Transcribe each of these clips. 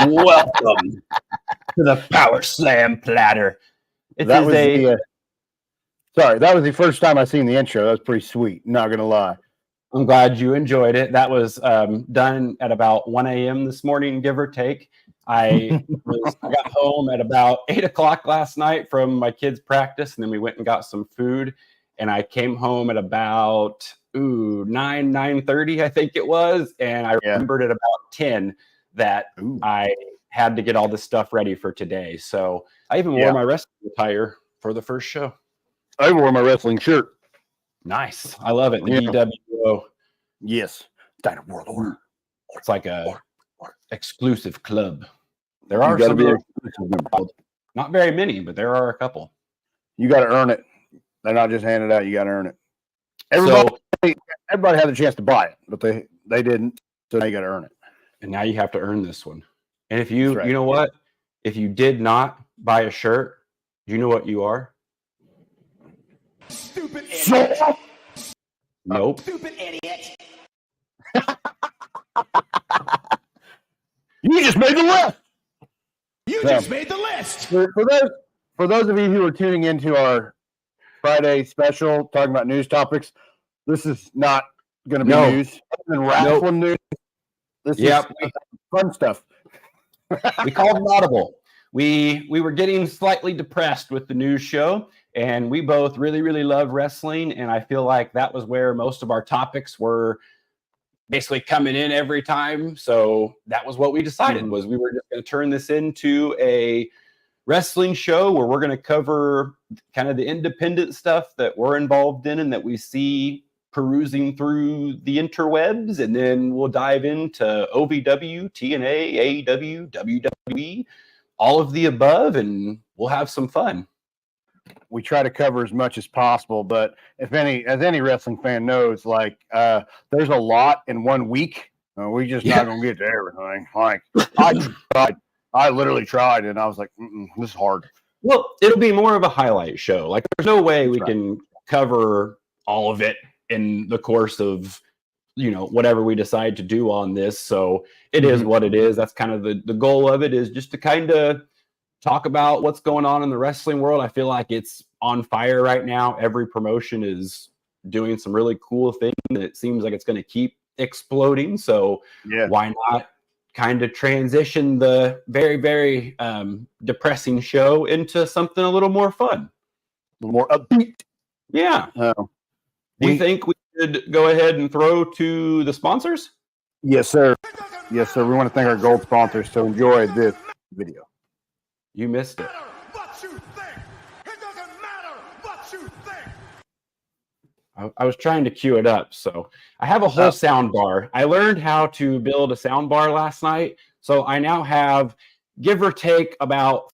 Welcome to the Powerslam Platter. That was the first time I seen the intro. That was pretty sweet, not going to lie. I'm glad you enjoyed it. That was done at about 1 a.m. this morning, give or take. I got home at about 8 o'clock last night from my kids' practice, and then we went and got some food. And I came home at about 9:30, I think it was. And I remembered at about 10 that I had to get all this stuff ready for today. So I even wore my wrestling attire for the first show. I wore my wrestling shirt. Nice. I love it. The DWO. Yes. Dynamite World Order. It's like a exclusive club. There are some not very many, but there are a couple. You got to earn it. They're not just handed out. You got to earn it. Everybody had a chance to buy it, but they didn't. So now you got to earn it. And now you have to earn this one. And if you, you know what? If you did not buy a shirt, do you know what you are? Stupid idiot. Nope. Stupid idiot. You just made the list. You just made the list. For those of you who are tuning into our Friday special talking about news topics, this is not going to be news. Wrestling news. This is fun stuff. We called an audible. We were getting slightly depressed with the news show, and we both really, really love wrestling. And I feel like that was where most of our topics were basically coming in every time. So that was what we decided was we were just going to turn this into a wrestling show where we're going to cover kind of the independent stuff that we're involved in and that we see perusing through the interwebs. And then we'll dive into OVW, TNA, AEW, WWE, all of the above, and we'll have some fun. We try to cover as much as possible, but as any wrestling fan knows, like there's a lot in 1 week. We just not gonna get to everything. Like I literally tried, and I was like, this is hard. Well, it'll be more of a highlight show. Like there's no way we can cover all of it in the course of whatever we decide to do on this. So it is what it is. That's kind of the goal of it, is just to kind of talk about what's going on in the wrestling world. I feel like it's on fire right now. Every promotion is doing some really cool things, and it seems like it's going to keep exploding. So why not kind of transition the very, very depressing show into something a little more fun, a little more upbeat? Yeah. Do you think we should go ahead and throw to the sponsors? Yes, sir. Yes, sir. We want to thank our gold sponsors. So enjoy this video. You missed it. What you think. It doesn't matter what you think. I was trying to cue it up. So I have a whole sound bar. I learned how to build a sound bar last night. So I now have, give or take, about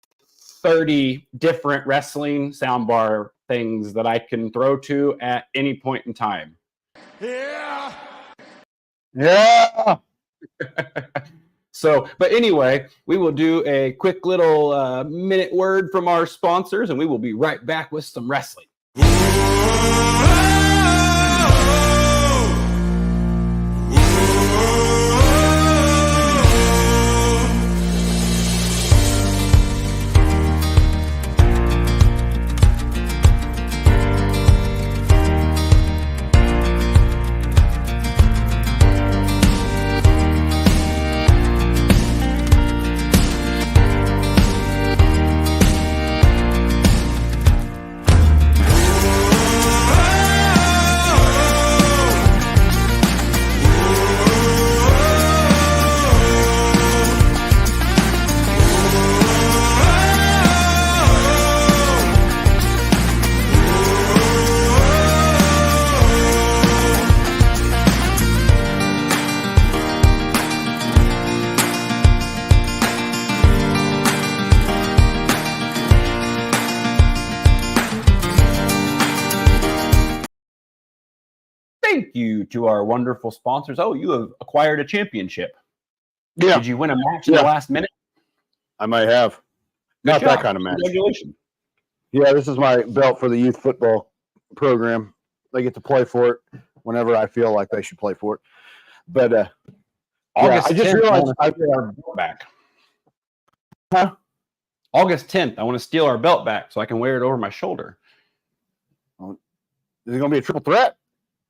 30 different wrestling sound bar things that I can throw to at any point in time. Yeah. Yeah. So, but anyway, we will do a quick little minute word from our sponsors, and we will be right back with some wrestling. Thank you to our wonderful sponsors. Oh, you have acquired a championship. Yeah. Did you win a match in the last minute? I might have. Good Not job. that kind of match. Congratulations. Yeah, this is my belt for the youth football program. They get to play for it whenever I feel like they should play for it. But August I just 10th, realized I our back. Huh? August 10th. I want to steal our belt back so I can wear it over my shoulder. Is it going to be a triple threat?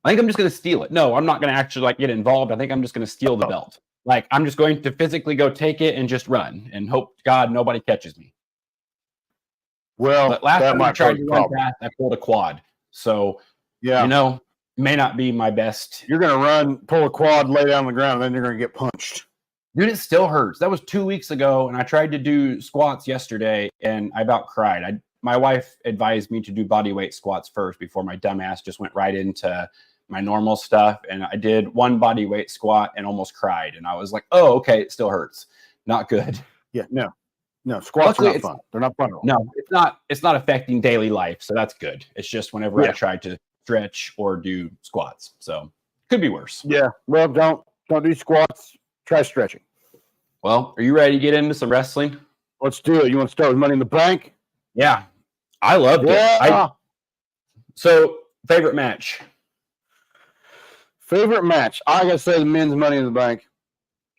I think I'm just going to steal it. No, I'm not going to actually like get involved. I think I'm just going to steal the belt. Like I'm just going to physically go take it and just run and hope to God nobody catches me. Well, But last that time I might tried pose to a run problem. fast, I pulled a quad. So, Yeah. you know, may not be my best. You're going to run, pull a quad, lay down on the ground, and then you're going to get punched. Dude, it still hurts. That was 2 weeks ago, and I tried to do squats yesterday, and I about cried. My wife advised me to do body weight squats first before my dumb ass just went right into my normal stuff. And I did one body weight squat and almost cried. And I was like, oh, okay, it still hurts. Not good. Yeah, no, squats Luckily, are not fun. They're not fun at all. No, it's not affecting daily life. So that's good. It's just whenever I try to stretch or do squats. So could be worse. Yeah. Well, don't do squats. Try stretching. Well, are you ready to get into some wrestling? Let's do it. You want to start with Money in the Bank? Yeah. I loved it. So favorite match? Favorite match? I gotta say the men's Money in the Bank.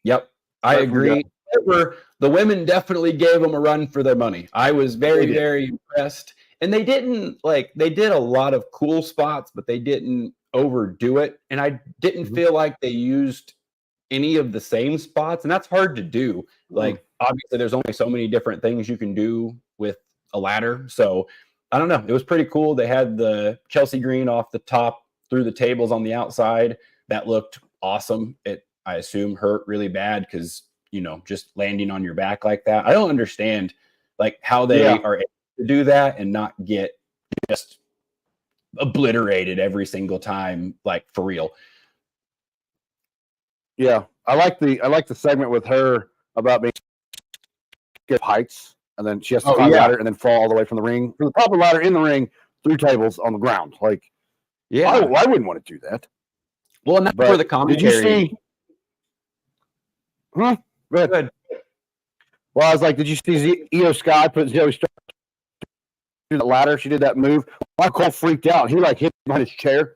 Yep, I agree. However, the women definitely gave them a run for their money. I was very impressed. And they did a lot of cool spots, but they didn't overdo it. And I didn't feel like they used any of the same spots. And that's hard to do. Like, obviously, there's only so many different things you can do with a ladder. So I don't know. It was pretty cool. They had the Chelsea green off the top through the tables on the outside. That looked awesome. It, I assume, hurt really bad because, you know, just landing on your back like that. I don't understand like how they are able to do that and not get just obliterated every single time, like for real. Yeah, I like the segment with her about being scared of heights, and then she has to climb a ladder and then fall all the way from the ring through the proper ladder in the ring through tables on the ground. Like, I wouldn't want to do that. Well, and that's where the commentary. Did you see? Go ahead. Well, I was like, did you see Io Sky put Zoe Stark through the ladder? She did that move. Michael freaked out. He like hit behind his chair.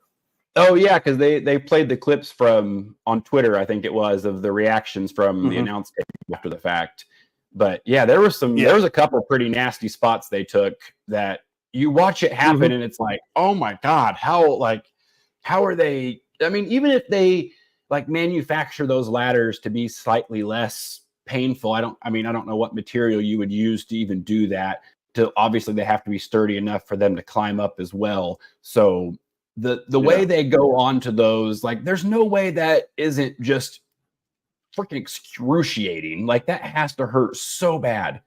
Oh yeah, because they played the clips from on Twitter, I think it was, of the reactions from the announcement after the fact. But yeah, there was a couple pretty nasty spots they took that you watch it happen and it's like, oh my God, how are they? I mean, even if they like manufacture those ladders to be slightly less painful, I don't know what material you would use to even do that. Obviously they have to be sturdy enough for them to climb up as well. So the way they go on to those, like, there's no way that isn't just freaking excruciating. Like, that has to hurt so bad.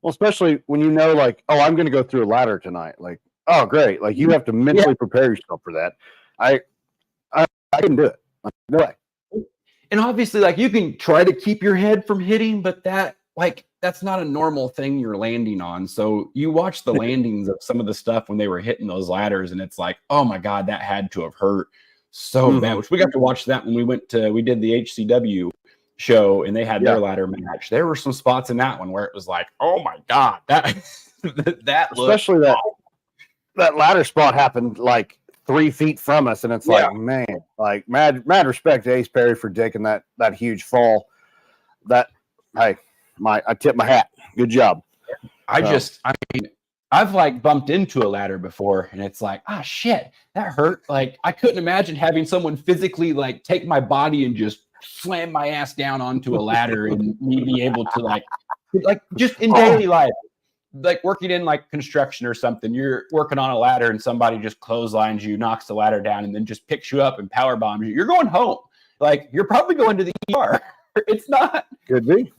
Well, especially when you know, like, oh, I'm going to go through a ladder tonight. Like, oh, great. Like, you have to mentally prepare yourself for that. I couldn't do it. Like, no way. And obviously, like, you can try to keep your head from hitting, but that's not a normal thing you're landing on. So you watch the landings of some of the stuff when they were hitting those ladders, and it's like, oh my God, that had to have hurt so bad. Which we got to watch that when we did the HCW show, and they had their ladder match. There were some spots in that one where it was like, oh my God, that especially that ladder spot happened like 3 feet from us, and it's like, man, like mad respect to Ace Perry for taking that huge fall. I tip my hat. Good job. I've like bumped into a ladder before, and it's like, ah, shit, that hurt. Like, I couldn't imagine having someone physically like take my body and just slam my ass down onto a ladder and me be able to like just in daily life, like working in like construction or something. You're working on a ladder and somebody just clotheslines you, knocks the ladder down, and then just picks you up and power bombs you. You're going home. Like, you're probably going to the ER. It's not. Could be.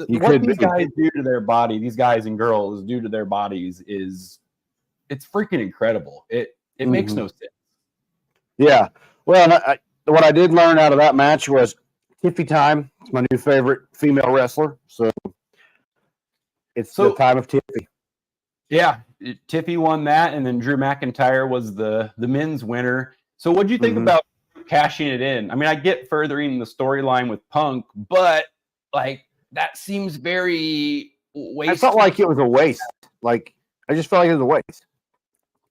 What these guys do to their body, these guys and girls do to their bodies it's freaking incredible. It makes no sense. Yeah. Well, what I did learn out of that match was Tiffy time. It's my new favorite female wrestler. So it's the time of Tiffy. Yeah. Tiffy won that, and then Drew McIntyre was the men's winner. So what'd you think about cashing it in? I mean, I get furthering the storyline with Punk, but like, that seems very wasteful. I felt like it was a waste. Like, I just felt like it was a waste.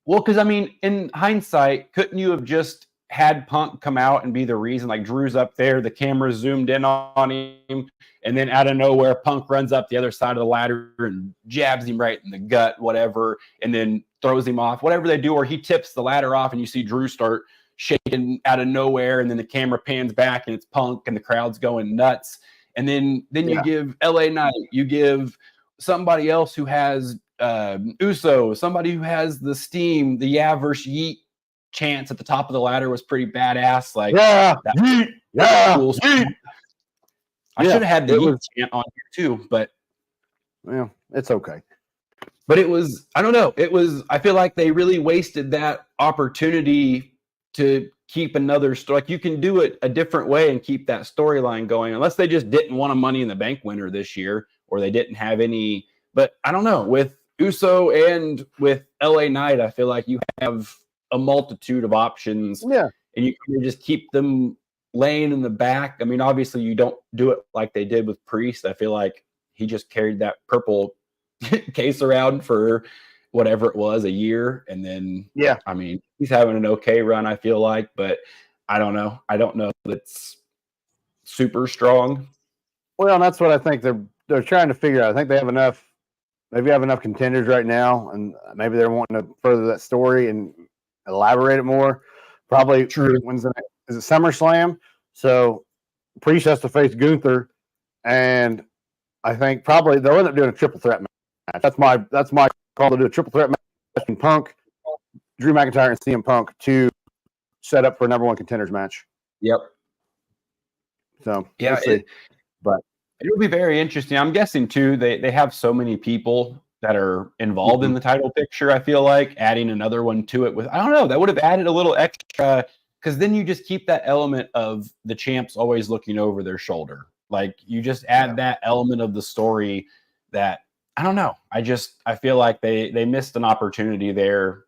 Well, because I mean, in hindsight, couldn't you have just had Punk come out and be the reason, like Drew's up there, the camera zoomed in on him, and then out of nowhere, Punk runs up the other side of the ladder and jabs him right in the gut, whatever, and then throws him off, whatever they do, or he tips the ladder off and you see Drew start shaking out of nowhere, and then the camera pans back and it's Punk and the crowd's going nuts. And then you give LA Knight, you give somebody else who has Uso, somebody who has the Steam, the Yeah versus Yeet chance at the top of the ladder was pretty badass. Like, cool. I should have had the Yeet chant on here too, but it's okay. But it was, I don't know. I feel like they really wasted that opportunity to keep another story. Like, you can do it a different way and keep that storyline going, unless they just didn't want a Money in the Bank winner this year, or they didn't have any. But I don't know. With Uso and with LA Knight, I feel like you have a multitude of options. Yeah. And you can just keep them laying in the back. I mean, obviously, you don't do it like they did with Priest. I feel like he just carried that purple case around for whatever it was, a year, and then I mean, he's having an okay run, I feel like, but I don't know that's super strong. Well, and that's what I think they're trying to figure out. I think they have enough contenders right now, and maybe they're wanting to further that story and elaborate it more. Probably true. When's the next? Is it SummerSlam? So Priest has to face Gunther, and I think probably they'll end up doing a triple threat match. That's my call to do a triple threat match between Punk, Drew McIntyre, and CM Punk to set up for a number one contenders match. Yep. So yeah, but it'll be very interesting. I'm guessing too, they have so many people that are involved in the title picture. I feel like adding another one to it I don't know, that would have added a little extra, because then you just keep that element of the champs always looking over their shoulder. Like, you just add that element of the story that, I don't know. I feel like they missed an opportunity there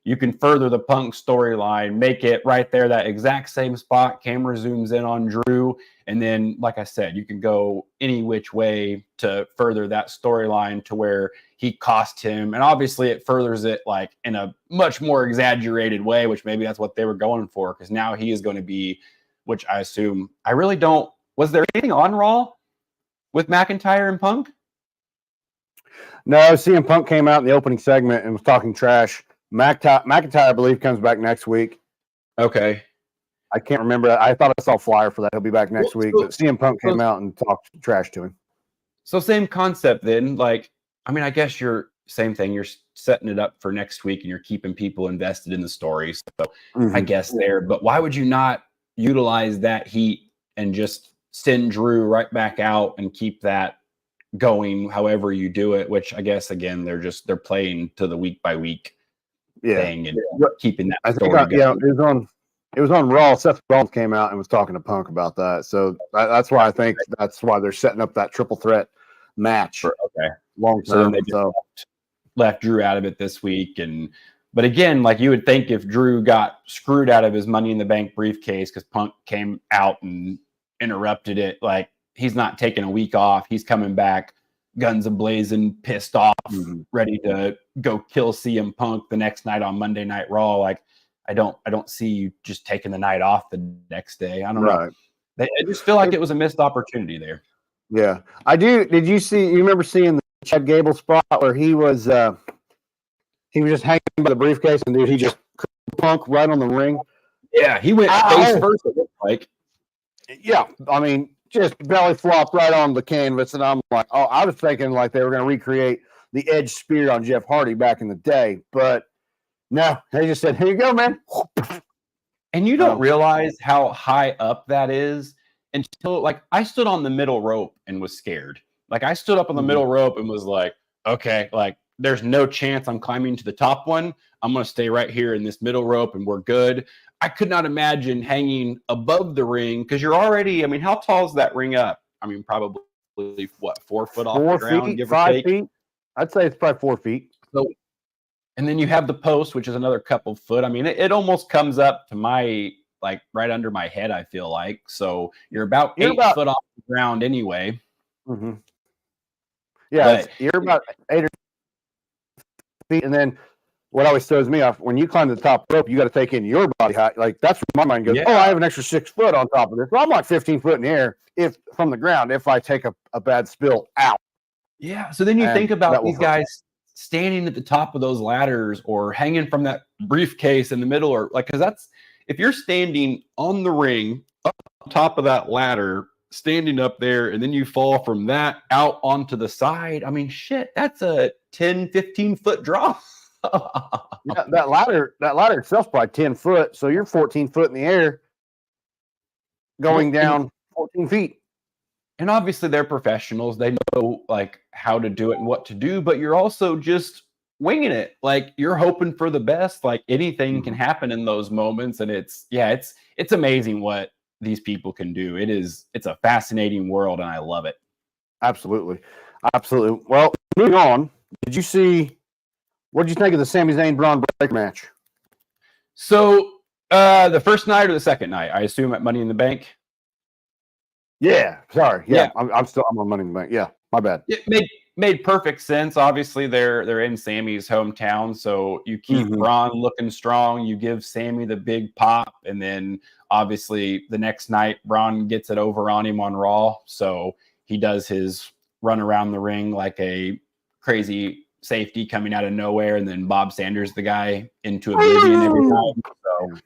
you can further the Punk storyline, make it right there, that exact same spot. Camera zooms in on Drew. And then, like I said, you can go any which way to further that storyline to where he cost him. And obviously it furthers it like in a much more exaggerated way, which maybe that's what they were going for. Because now he is going to be, which I assume, I really don't, was there anything on Raw with McIntyre and Punk? No, CM Punk came out in the opening segment and was talking trash. McIntyre, I believe, comes back next week. Okay. I can't remember. I thought I saw a flyer for that. He'll be back next week. But CM Punk came out and talked trash to him. So same concept then. Like, I mean, I guess same thing. You're setting it up for next week and you're keeping people invested in the story. So I guess there. But why would you not utilize that heat and just send Drew right back out and keep that going however you do it, which I guess again they're playing to the week by week thing and keeping that story going. It was on Raw. Seth Rollins came out and was talking to Punk about that. So that's why I think that's why they're setting up that triple threat match. Long term. So then they just left Drew out of it this week. But again, like, you would think if Drew got screwed out of his Money in the Bank briefcase because Punk came out and interrupted it, like, he's not taking a week off. He's coming back guns a-blazing, pissed off, ready to go kill CM Punk the next night on Monday Night Raw. Like, I don't see you just taking the night off the next day. I don't know. I just feel like it was a missed opportunity there. Yeah, I do. Did you remember seeing the Chad Gable spot where he was just hanging by the briefcase and he just Punk right on the ring? Yeah, he went face first, it looked like. Yeah, I mean, just belly flopped right on the canvas, and I'm like, oh, I was thinking like they were going to recreate the Edge spear on Jeff Hardy back in the day, but no, they just said, "Here you go, man." And you don't realize how high up that is until, like, I stood on the middle rope and was scared. Like, I stood up on the middle rope and was like, okay, like, there's no chance I'm climbing to the top one. I'm going to stay right here in this middle rope and we're good. I could not imagine hanging above the ring, because you're already, I mean, how tall is that ring up? I mean, probably, what, 4 foot off the ground, give or 5 take? feet. I'd say it's probably 4 feet. So, and then you have the post, which is another couple foot. I mean, it almost comes up to my, like, right under my head, I feel like. So you're about 8 foot off the ground anyway. Yeah, you're about 8 feet, and then what always throws me off when you climb to the top rope, you got to take in your body height. Like that's where my mind goes. Yeah. Oh, I have an extra 6 foot on top of this. Well, I'm like 15 foot in the air if from the ground if I take a bad spill out. Yeah. So then you And think about that will these hurt. guys standing at the top of those ladders or hanging from that briefcase in the middle, or like, because that's if you're standing on the ring up on top of that ladder, standing up there, and then you fall from that out onto the side. I mean, shit, that's a 10, 15 foot drop. Yeah, that ladder itself's probably 10 foot. So you're 14 foot in the air going down 14 feet. And obviously they're professionals. They know like how to do it and what to do, but you're also just winging it. Like you're hoping for the best. Like anything can happen in those moments. And it's amazing what these people can do. It's a fascinating world and I love it. Absolutely. Absolutely. Well, moving on. What did you think of the Sami Zayn Braun Breaker match? So the first night or the second night, I assume at Money in the Bank. Yeah, sorry. Yeah. Yeah. I'm on Money in the Bank. Yeah, my bad. It made perfect sense. Obviously, they're in Sammy's hometown, so you keep Braun looking strong. You give Sammy the big pop, and then obviously the next night Braun gets it over on him on Raw. So he does his run around the ring like a crazy safety coming out of nowhere, and then Bob Sanders the guy into oblivion every time. So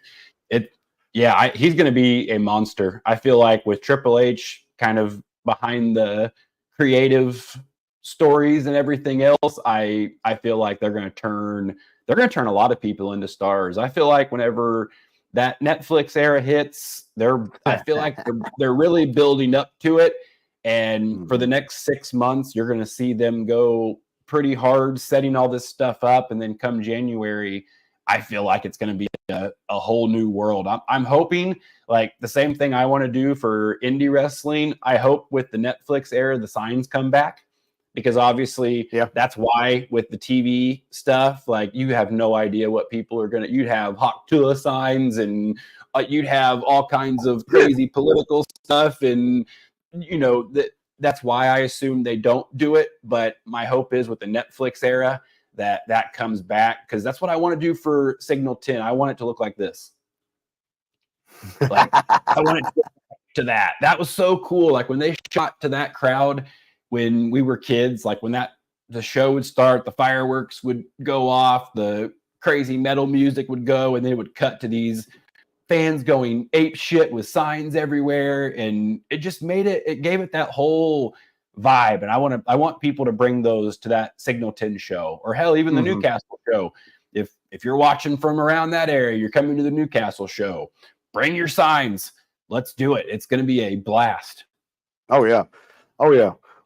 he's going to be a monster. I feel like with Triple H kind of behind the creative stories and everything else, I feel like they're going to turn a lot of people into stars. I feel like whenever that Netflix era hits, I feel like they're really building up to it. And for the next 6 months, you're going to see them go pretty hard setting all this stuff up. And then come January, I feel like it's going to be a whole new world. I'm hoping like the same thing I want to do for indie wrestling. I hope with the Netflix era, the signs come back, because obviously that's why with the TV stuff, like you have no idea what people are going to, you'd have Haktula signs and you'd have all kinds of crazy political stuff. And, you know, that's why I assume they don't do it. But my hope is with the Netflix era, that comes back, because that's what I want to do for Signal 10. I want it to look like this. Like I want it to that. That was so cool. Like when they shot to that crowd when we were kids, like when the show would start, the fireworks would go off, the crazy metal music would go, and then it would cut to these fans going ape shit with signs everywhere. And it just it gave it that whole vibe. And I want people to bring those to that Signal 10 show, or hell, even the Newcastle show. If you're watching from around that area, you're coming to the Newcastle show, bring your signs. Let's do it. It's going to be a blast. Oh yeah.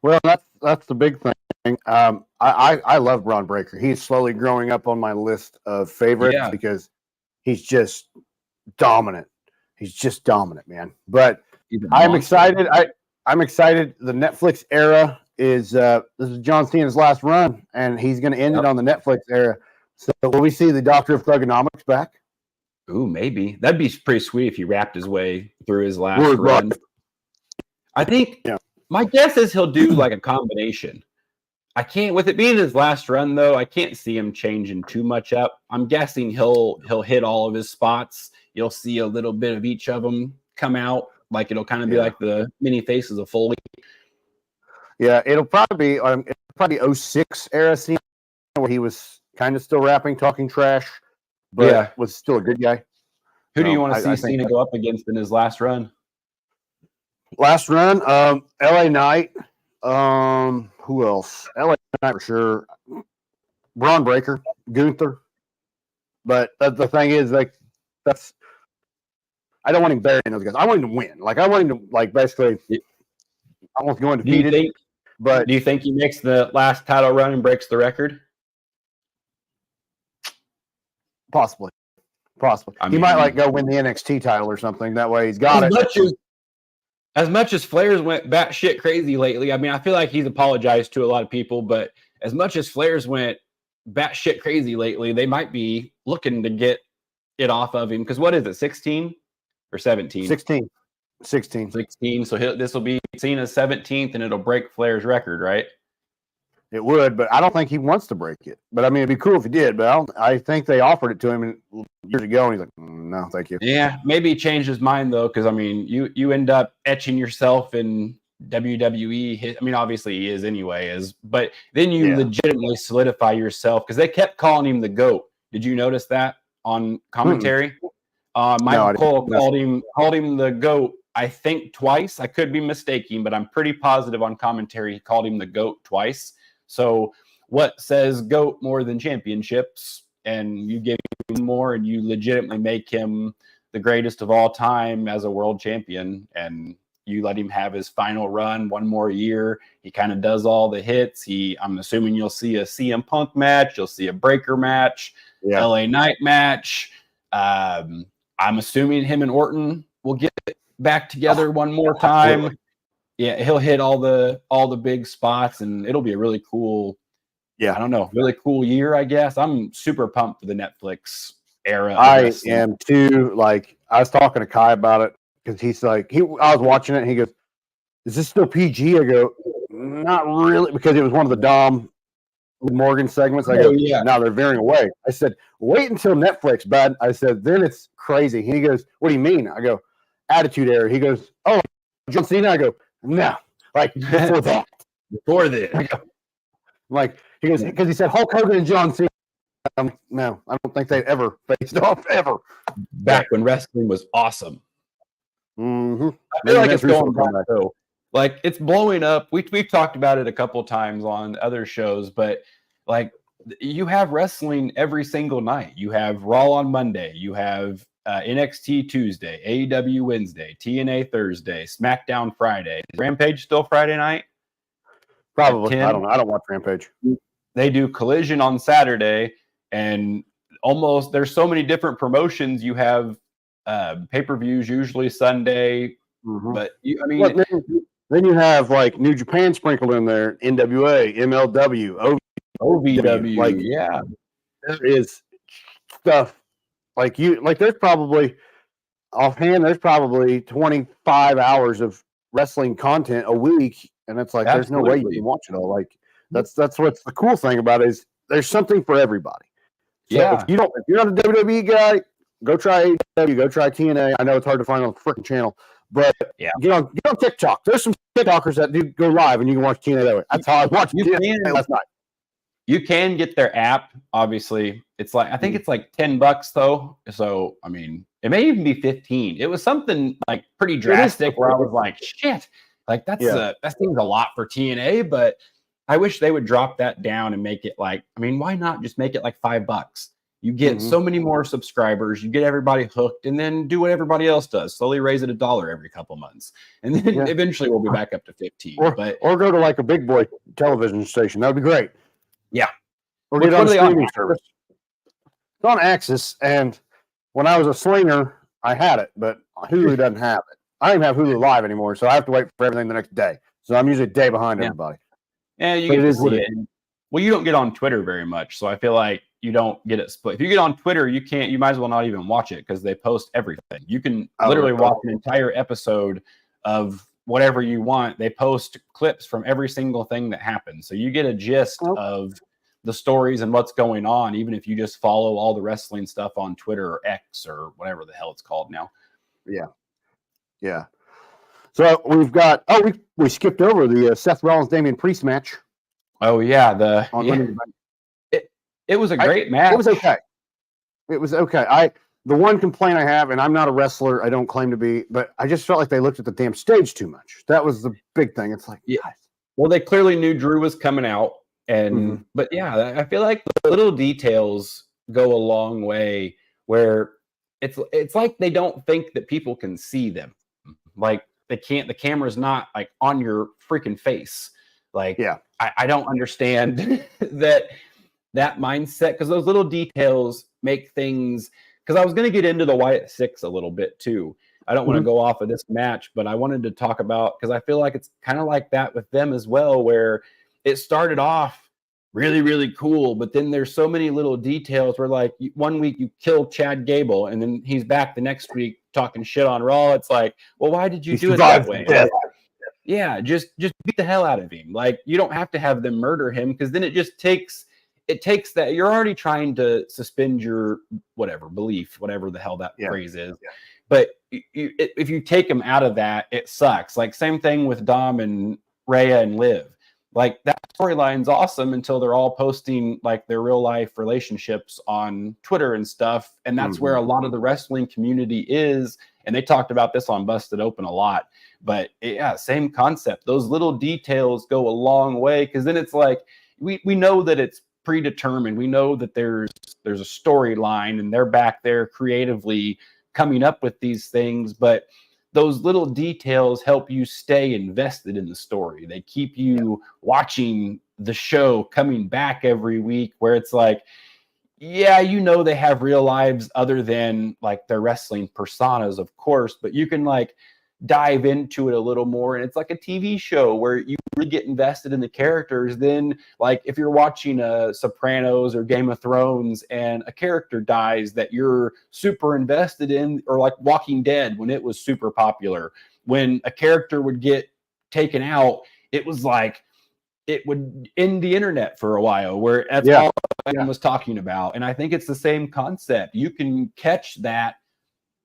Well, that's the big thing. I love Braun Breaker. He's slowly growing up on my list of favorites because he's just dominant. He's just dominant, man. But I'm excited. I'm excited. The Netflix era is this is John Cena's last run, and he's going to end it on the Netflix era. So will we see the Doctor of Thugonomics back? Ooh, maybe. That'd be pretty sweet if he wrapped his way through his last run. I think my guess is he'll do like a combination. I can't, with it being his last run though, I can't see him changing too much up. I'm guessing he'll hit all of his spots. You'll see a little bit of each of them come out. Like it'll kind of be like the mini faces of Foley. Yeah, it'll probably be 06 era scene where he was kind of still rapping, talking trash, but was still a good guy. Who do you want to see Cena go up against in his last run? Last run, LA Knight. Who else? LA Knight for sure. Braun Breaker, Gunther. But the thing is, like, I don't want him burying those guys. I want him to win. Like, I want him to, like, basically, I want to go undefeated. Do you think he makes the last title run and breaks the record? Possibly. I mean, he might, like, go win the NXT title or something. That way he's got it. As much as Flair's went batshit crazy lately, I mean, I feel like he's apologized to a lot of people, but as much as Flair's went batshit crazy lately, they might be looking to get it off of him. Because what is it, 16 or 17? 16. 16. So this will be Cena's 17th, and it'll break Flair's record, right? It would, but I don't think he wants to break it. But I mean, it'd be cool if he did. But I think they offered it to him years ago, and he's like, "No, thank you." Yeah, maybe he changed his mind though, because I mean, you end up etching yourself in WWE. I mean, obviously he is anyway, but then you legitimately solidify yourself because they kept calling him the GOAT. Did you notice that on commentary? Michael Cole called him the GOAT. I think twice. I could be mistaken, but I'm pretty positive on commentary he called him the GOAT twice. So what says GOAT more than championships? And you give him more, and you legitimately make him the greatest of all time as a world champion. And you let him have his final run one more year. He kind of does all the hits. I'm assuming you'll see a CM Punk match. You'll see a Breaker match, LA Knight match. I'm assuming him and Orton will get back together one more time. Absolutely. Yeah, he'll hit all the big spots, and it'll be a really cool, I don't know, really cool year, I guess. I'm super pumped for the Netflix era. I am too. Like, I was talking to Kai about it because he's like, I was watching it, and he goes, "Is this still PG?" I go, "Not really," because it was one of the Dom Morgan segments. I go, "No, they're veering away." I said, "Wait until Netflix, bud." I said, "Then it's crazy." He goes, "What do you mean?" I go, "Attitude Era." He goes, "Oh, John Cena." I go, "No, like before that." Before this. Like, he goes, because he said Hulk Hogan and John Cena. No, I don't think they ever faced off ever. Back when wrestling was awesome. Mm-hmm. I feel like it's going back though. Like, it's blowing up. We've talked about it a couple times on other shows, but like, you have wrestling every single night. You have Raw on Monday. You have NXT Tuesday, AEW Wednesday, TNA Thursday, SmackDown Friday. Is Rampage still Friday night? Probably. I don't know. I don't watch Rampage. They do Collision on Saturday, and there's so many different promotions. You have pay-per-views usually Sunday, but then you have like New Japan sprinkled in there, NWA, MLW, OVW. Like, there is stuff there's probably offhand, there's probably 25 hours of wrestling content a week, and it's like there's no way you can watch it all. Like, that's what's the cool thing about it, is there's something for everybody. So if you're not a WWE guy, go try AEW, go try TNA. I know it's hard to find on the freaking channel, but get on TikTok. There's some TikTokers that do go live, and you can watch TNA that way. That's how I watched TNA last night. You can get their app, obviously. It's like, I think it's like $10 though. So, I mean, it may even be 15. It was something like pretty drastic where I was like, shit, like that seems a lot for TNA, but I wish they would drop that down and make it like, I mean, why not just make it like $5? You get so many more subscribers, you get everybody hooked, and then do what everybody else does. Slowly raise it $1 every couple months. And then eventually we'll be back up to 15. Or go to like a big boy television station. That would be great. Yeah. Or get on streaming service. It's on Axis, and when I was a slinger, I had it, but Hulu doesn't have it. I don't even have Hulu Live anymore, so I have to wait for everything the next day. So I'm usually a day behind everybody. Yeah, you get to see it. Well, you don't get on Twitter very much, so I feel like you don't get it split. If you get on Twitter, you might as well not even watch it because they post everything. You can literally watch an entire episode of whatever you want. They post clips from every single thing that happens. So you get a gist of the stories and what's going on, even if you just follow all the wrestling stuff on Twitter or X or whatever the hell it's called now. Yeah. Yeah. So we've got, we skipped over the Seth Rollins Damian Priest match. Oh yeah. It was a great match. It was okay. It was okay. The one complaint I have, and I'm not a wrestler, I don't claim to be, but I just felt like they looked at the damn stage too much. That was the big thing. It's like, guys. Well, they clearly knew Drew was coming out, and but yeah, I feel like the little details go a long way. Where it's like they don't think that people can see them, like they can't. The camera's not like on your freaking face. Like, I don't understand that mindset, because those little details make things. Because I was going to get into the Wyatt Six a little bit too. I don't want to go off of this match, but I wanted to talk about, because I feel like it's kind of like that with them as well, where it started off really, really cool, but then there's so many little details where, like, one week you kill Chad Gable, and then he's back the next week talking shit on Raw. It's like, well, why did you do it that way? Yeah, just beat the hell out of him. Like, you don't have to have them murder him, because then it takes that you're already trying to suspend your whatever belief, whatever the hell that phrase is. Yeah. But if you take him out of that, it sucks. Like, same thing with Dom and Rhea and Liv. Like, that storyline's awesome until they're all posting like their real life relationships on Twitter and stuff. And that's where a lot of the wrestling community is. And they talked about this on Busted Open a lot. But yeah, same concept. Those little details go a long way, because then it's like we know that it's predetermined. We know that there's a storyline, and they're back there creatively coming up with these things. But those little details help you stay invested in the story. They keep you watching the show, coming back every week, where it's like, yeah, they have real lives other than like their wrestling personas, of course, but you can like dive into it a little more, and it's like a TV show where you really get invested in the characters. Then, like, if you're watching Sopranos or Game of Thrones and a character dies that you're super invested in, or like Walking Dead when it was super popular, when a character would get taken out, it was like it would end the internet for a while, where that's all everyone was talking about. And I think it's the same concept. You can catch that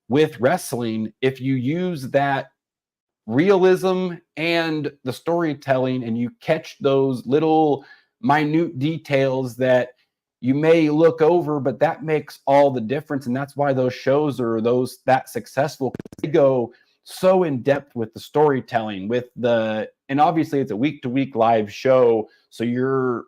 with wrestling if you use that realism and the storytelling, and you catch those little minute details that you may look over, but that makes all the difference. And that's why those shows are that successful, because they go so in depth with the storytelling, and obviously it's a week-to-week live show, so you're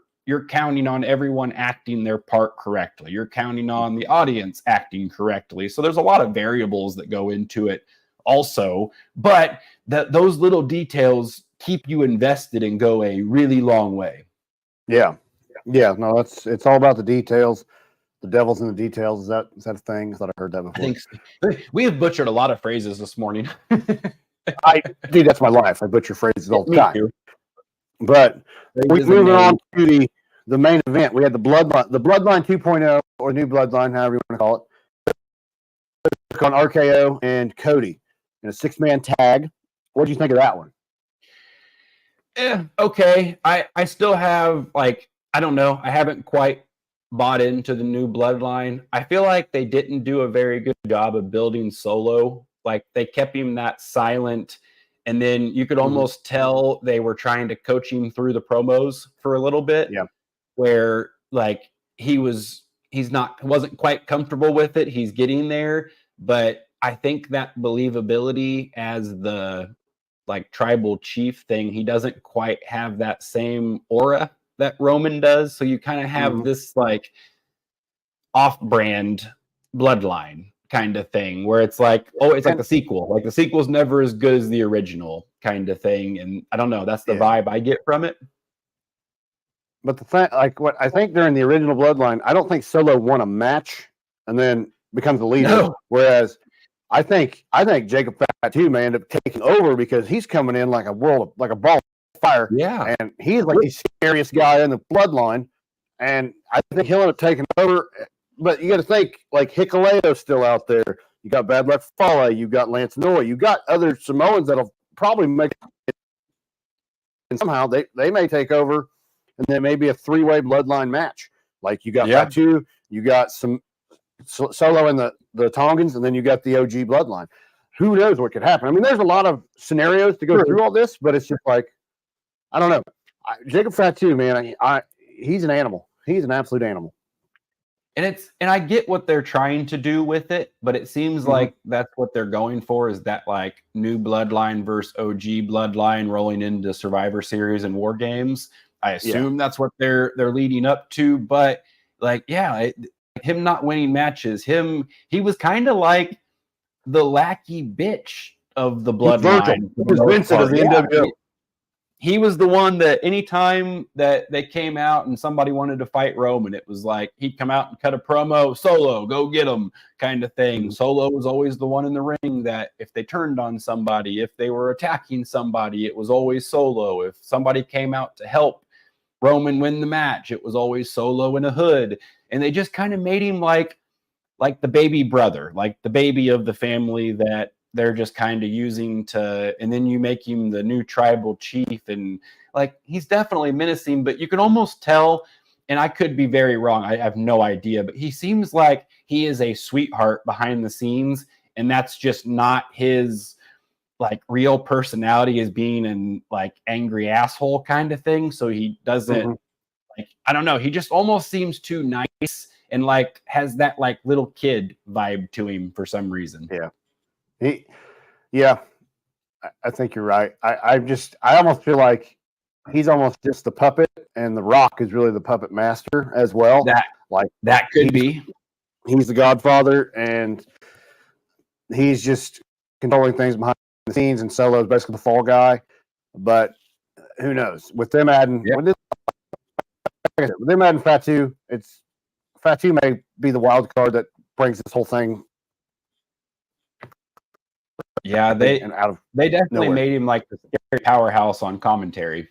counting on everyone acting their part correctly. You're counting on the audience acting correctly. So there's a lot of variables that go into it also, but those little details keep you invested and go a really long way. Yeah. No, it's all about the details. The devil's in the details. Is that a thing? I thought I heard that before. I think so. We have butchered a lot of phrases this morning. Dude, that's my life. I butcher phrases all the time. Too. But we're moving on to the main event. We had the Bloodline 2.0, or New Bloodline, however you want to call it, on RKO and Cody in a 6-man tag. What do you think of that one? Okay. I still have, like, I don't know. I haven't quite bought into the New Bloodline. I feel like they didn't do a very good job of building Solo. Like, they kept him that silent, and then you could almost tell they were trying to coach him through the promos for a little bit. Yeah. Where like he wasn't quite comfortable with it. He's getting there, but I think that believability as the like tribal chief thing, he doesn't quite have that same aura that Roman does. So you kind of have this like off-brand bloodline kind of thing, where it's like, oh, it's like the sequel. Like, the sequel's never as good as the original kind of thing. And I don't know, that's the vibe I get from it. But the fact, like, what I think during the original Bloodline, I don't think Solo won a match and then becomes the leader. No. Whereas I think Jacob Fatu may end up taking over, because he's coming in like a ball of fire. Yeah. And he's like the scariest guy in the Bloodline. And I think he'll end up taking over. But you got to think, like, Hikuleo's still out there. You got Bad Luck Fale. You got Lance Noy. You got other Samoans that'll probably make it. And somehow they may take over. And then maybe a 3-way bloodline match. Like, you got Fatu, you got some Solo and the Tongans, and then you got the OG bloodline. Who knows what could happen? I mean, there's a lot of scenarios to go through all this, but it's just like, I don't know. Jacob Fatu, man, he's an animal. He's an absolute animal. And I get what they're trying to do with it, but it seems like that's what they're going for, is that like new bloodline versus OG bloodline rolling into Survivor Series and War Games. I assume that's what they're leading up to, but like, him not winning matches, he was kind of like the lackey bitch of the bloodline. He was Vincent of the NWO. He was the one that anytime that they came out and somebody wanted to fight Roman, it was like he'd come out and cut a promo, Solo, go get him kind of thing. Solo was always the one in the ring that if they turned on somebody, if they were attacking somebody, it was always Solo. If somebody came out to help Roman win the match, it was always Solo in a hood. And they just kind of made him like the baby brother, like the baby of the family that they're just kind of using to, and then you make him the new tribal chief, and like he's definitely menacing, but you can almost tell, and I could be very wrong, I have no idea, but he seems like he is a sweetheart behind the scenes, and that's just not his like real personality, as being an like angry asshole kind of thing. So he doesn't like, I don't know, he just almost seems too nice and like has that like little kid vibe to him for some reason. Yeah, I think you're right. I almost feel like he's almost just the puppet, and The Rock is really the puppet master as well. That could be. He's the Godfather, and he's just controlling things behind the scenes, and Solo is basically the fall guy. But who knows? With them adding, with them adding Fatu, Fatu may be the wild card that brings this whole thing. Yeah, they definitely made him like the scary powerhouse on commentary.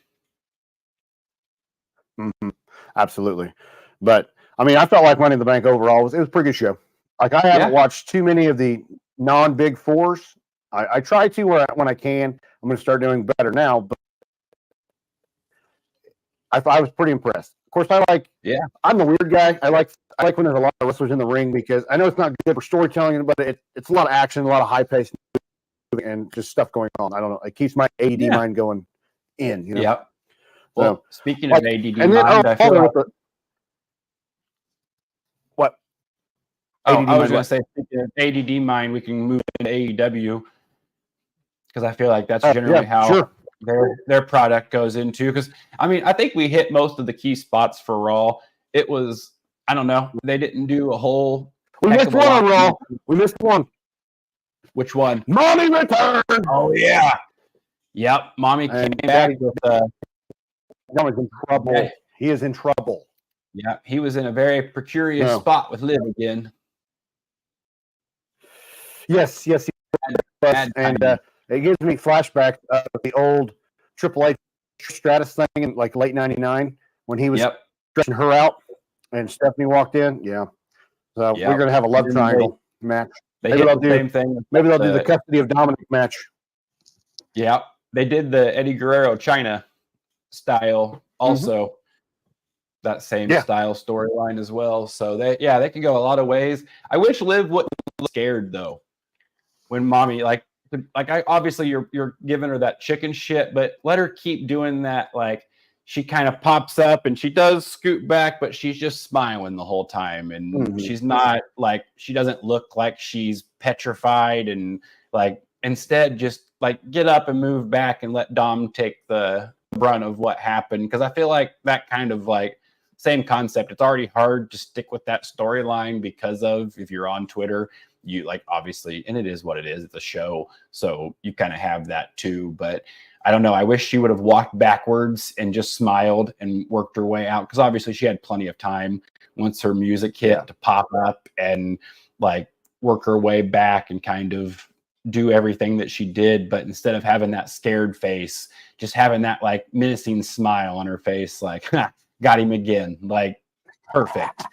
Absolutely. But I mean, I felt like Money in the Bank overall was a pretty good show. Like, I haven't watched too many of the non-Big Fours. I try to when I can. I'm going to start doing better now, but I was pretty impressed. Of course, I'm the weird guy. I like when there's a lot of wrestlers in the ring, because I know it's not good for storytelling, but it's a lot of action, a lot of high pace, and just stuff going on. I don't know. It keeps my ADD mind going in. You know? Yep. Well, so, speaking of ADD mind, I feel like what? Oh, I was going to say, speaking of ADD mind, we can move into AEW, because I feel like that's generally how their product goes into. Because I mean, I think we hit most of the key spots for Raw. It was, I don't know, they didn't do a whole. We missed one on Raw. We missed one. Which one? Mommy returned. Oh yeah. Yep. Mommy came back with Mommy's in trouble. Yeah. He is in trouble. Yeah, he was in a very precarious spot with Liv again. Yes. And it gives me flashbacks of the old Triple H Stratus thing in like late '99 when he was stretching her out and Stephanie walked in. Yeah. So we're going to have a love triangle match. Maybe they'll do the same thing. Maybe they'll do the custody of Dominic match. Yeah. They did the Eddie Guerrero China style also. That same style storyline as well. So they can go a lot of ways. I wish Liv wouldn't look scared though. When Mommy obviously you're giving her that chicken shit, but let her keep doing that. Like, she kind of pops up and she does scoot back, but she's just smiling the whole time. And she's not like, she doesn't look like she's petrified, and like, instead just like get up and move back and let Dom take the brunt of what happened. Because I feel like that kind of like same concept. It's already hard to stick with that storyline because of, if you're on Twitter, you like, obviously, and it is what it is. It's a show. So you kind of have that too. But I don't know. I wish she would have walked backwards and just smiled and worked her way out. Because obviously she had plenty of time once her music hit to pop up and like work her way back and kind of do everything that she did. But instead of having that scared face, just having that like menacing smile on her face, like, got him again. Like, perfect.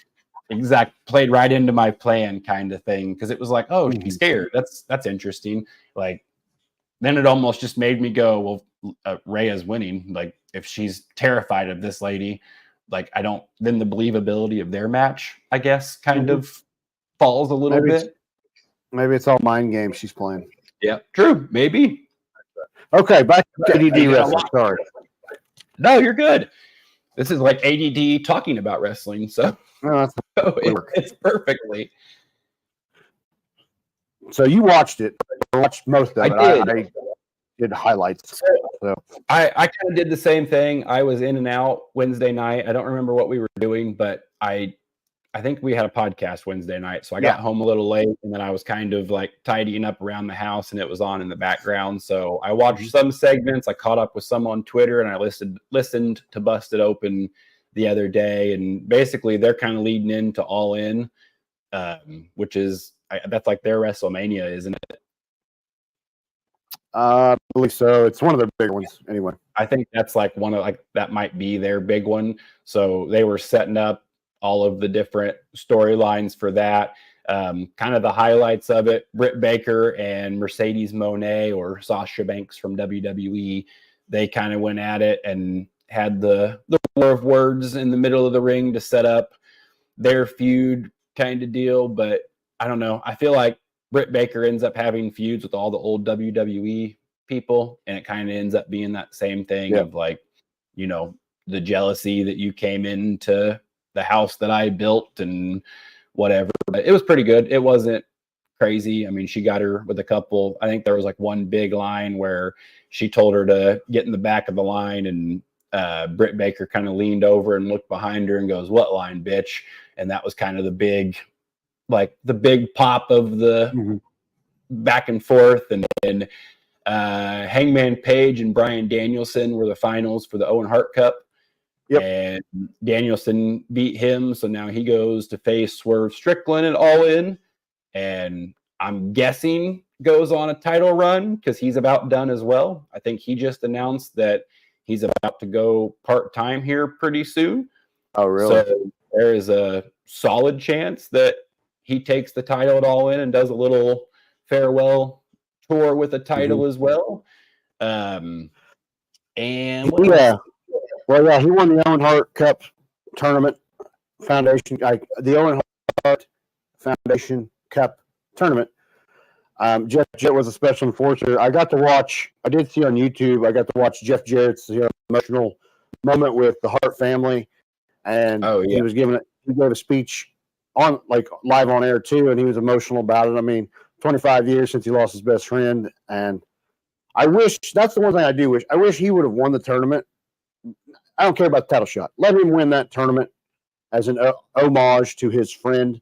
Played right into my plan kind of thing. Because it was like, oh, she's scared. That's interesting. Like, then it almost just made me go, well, Rhea's winning. Like, if she's terrified of this lady, like, then the believability of their match, I guess, kind of falls a little bit. Maybe it's all mind games she's playing. Yeah, true. Maybe. Okay, back to ADD wrestling. Sorry. No, you're good. This is like ADD talking about wrestling, so it's perfectly. So you watched it. I watched most of it. I did highlights. So I kind of did the same thing. I was in and out Wednesday night. I don't remember what we were doing, but I think we had a podcast Wednesday night. So I got home a little late, and then I was kind of like tidying up around the house, and it was on in the background. So I watched some segments. I caught up with some on Twitter, and I listened to Busted Open the other day. And basically they're kind of leading into All In, which is, that's like their WrestleMania, isn't it? I believe so. It's one of their big ones anyway. I think that's like that might be their big one. So they were setting up all of the different storylines for that. Kind of the highlights of it, Britt Baker and Mercedes Moné, or Sasha Banks from WWE, they kind of went at it and had the war of words in the middle of the ring to set up their feud kind of deal. But I don't know. I feel like Britt Baker ends up having feuds with all the old WWE people, and it kind of ends up being that same thing of like, you know, the jealousy that you came into the house that I built and whatever. But it was pretty good. It wasn't crazy. I mean, she got her with a couple. I think there was like one big line where she told her to get in the back of the line, and Britt Baker kind of leaned over and looked behind her and goes, "What line, bitch?" And that was kind of the big pop of the back and forth. And then Hangman Page and Bryan Danielson were the finals for the Owen Hart Cup. Yep. And Danielson beat him, so now he goes to face Swerve Strickland at All In, and I'm guessing goes on a title run because he's about done as well. I think he just announced that he's about to go part-time here pretty soon. Oh, really? So there is a solid chance that he takes the title at All In and does a little farewell tour with a title as well. And what else? Well, yeah, he won the Owen Hart Cup tournament foundation, the Owen Hart Foundation Cup tournament. Jeff Jarrett was a special enforcer. I did see on YouTube, I got to watch Jeff Jarrett's emotional moment with the Hart family. And he gave a speech on live on air too, and he was emotional about it. I mean, 25 years since he lost his best friend. And I wish, that's the one thing I do wish. I wish he would have won the tournament. I don't care about the title shot. Let him win that tournament as an homage to his friend,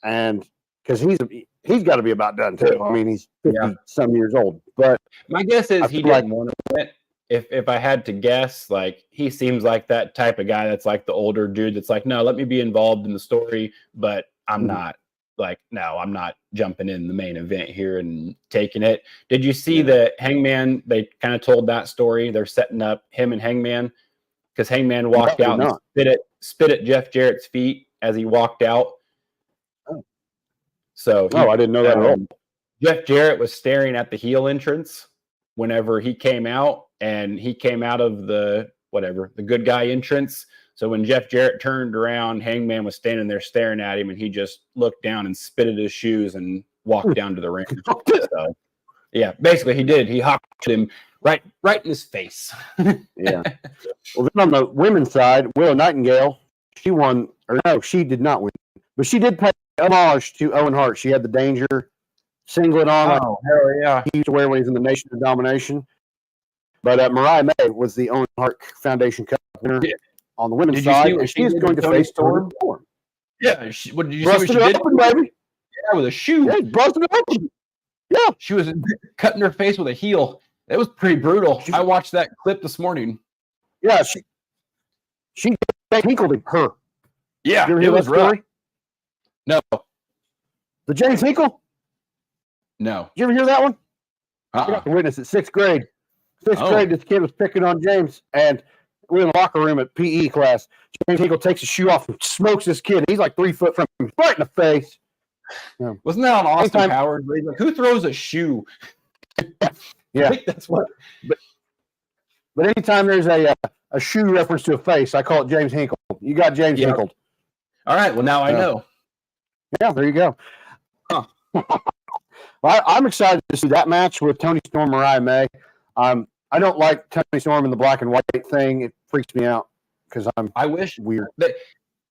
and because he's got to be about done too. I mean, he's 50-some years old. But my guess is he didn't want to win it. If I had to guess, like, he seems like that type of guy that's like the older dude that's like, no, let me be involved in the story, but I'm not. Like, no, I'm not jumping in the main event here and taking it. Did you see that Hangman, they kind of told that story? They're setting up him and Hangman because Hangman walked out and spit at Jeff Jarrett's feet as he walked out. Oh. So I didn't know that at all. Jeff Jarrett was staring at the heel entrance whenever he came out, and he came out of the good guy entrance. So when Jeff Jarrett turned around, Hangman was standing there staring at him, and he just looked down and spit at his shoes and walked down to the ring. So, yeah, basically he did. He hopped him right in his face. Yeah. Well, then on the women's side, Willow Nightingale, she won, or no, she did not win, but she did pay homage to Owen Hart. She had the Danger singlet on. Oh, hell yeah. He used to wear when he was in the Nation of Domination. But Mariah May was the Owen Hart Foundation Cup winner. Yeah. On the women's side, and she's going to face Toni Storm. Yeah, did you see what she did? Open, baby. Yeah, with a shoe. Yeah, busted it open. Yeah, she was cutting her face with a heel. It was pretty brutal. I watched that clip this morning. Yeah, she tinkled her. Yeah, you ever hear that story? No. The James Hinkle? No. Did you ever hear that one? I got to witness it. Sixth grade. Grade, this kid was picking on James, and we're in the locker room at PE class. James Hinkle takes his shoe off and smokes this kid. He's like 3 foot from him, right in the face. Yeah. Wasn't that on Austin Powers? Like, who throws a shoe? Yeah, I think that's what. But anytime there's a shoe reference to a face, I call it James Hinkle. You got James Hinkled. All right. Well, now I know. Yeah, there you go. Huh. Well, I'm excited to see that match with Toni Storm, Mariah May. I don't like Toni Storm in the black and white thing. It freaks me out because I wish weird.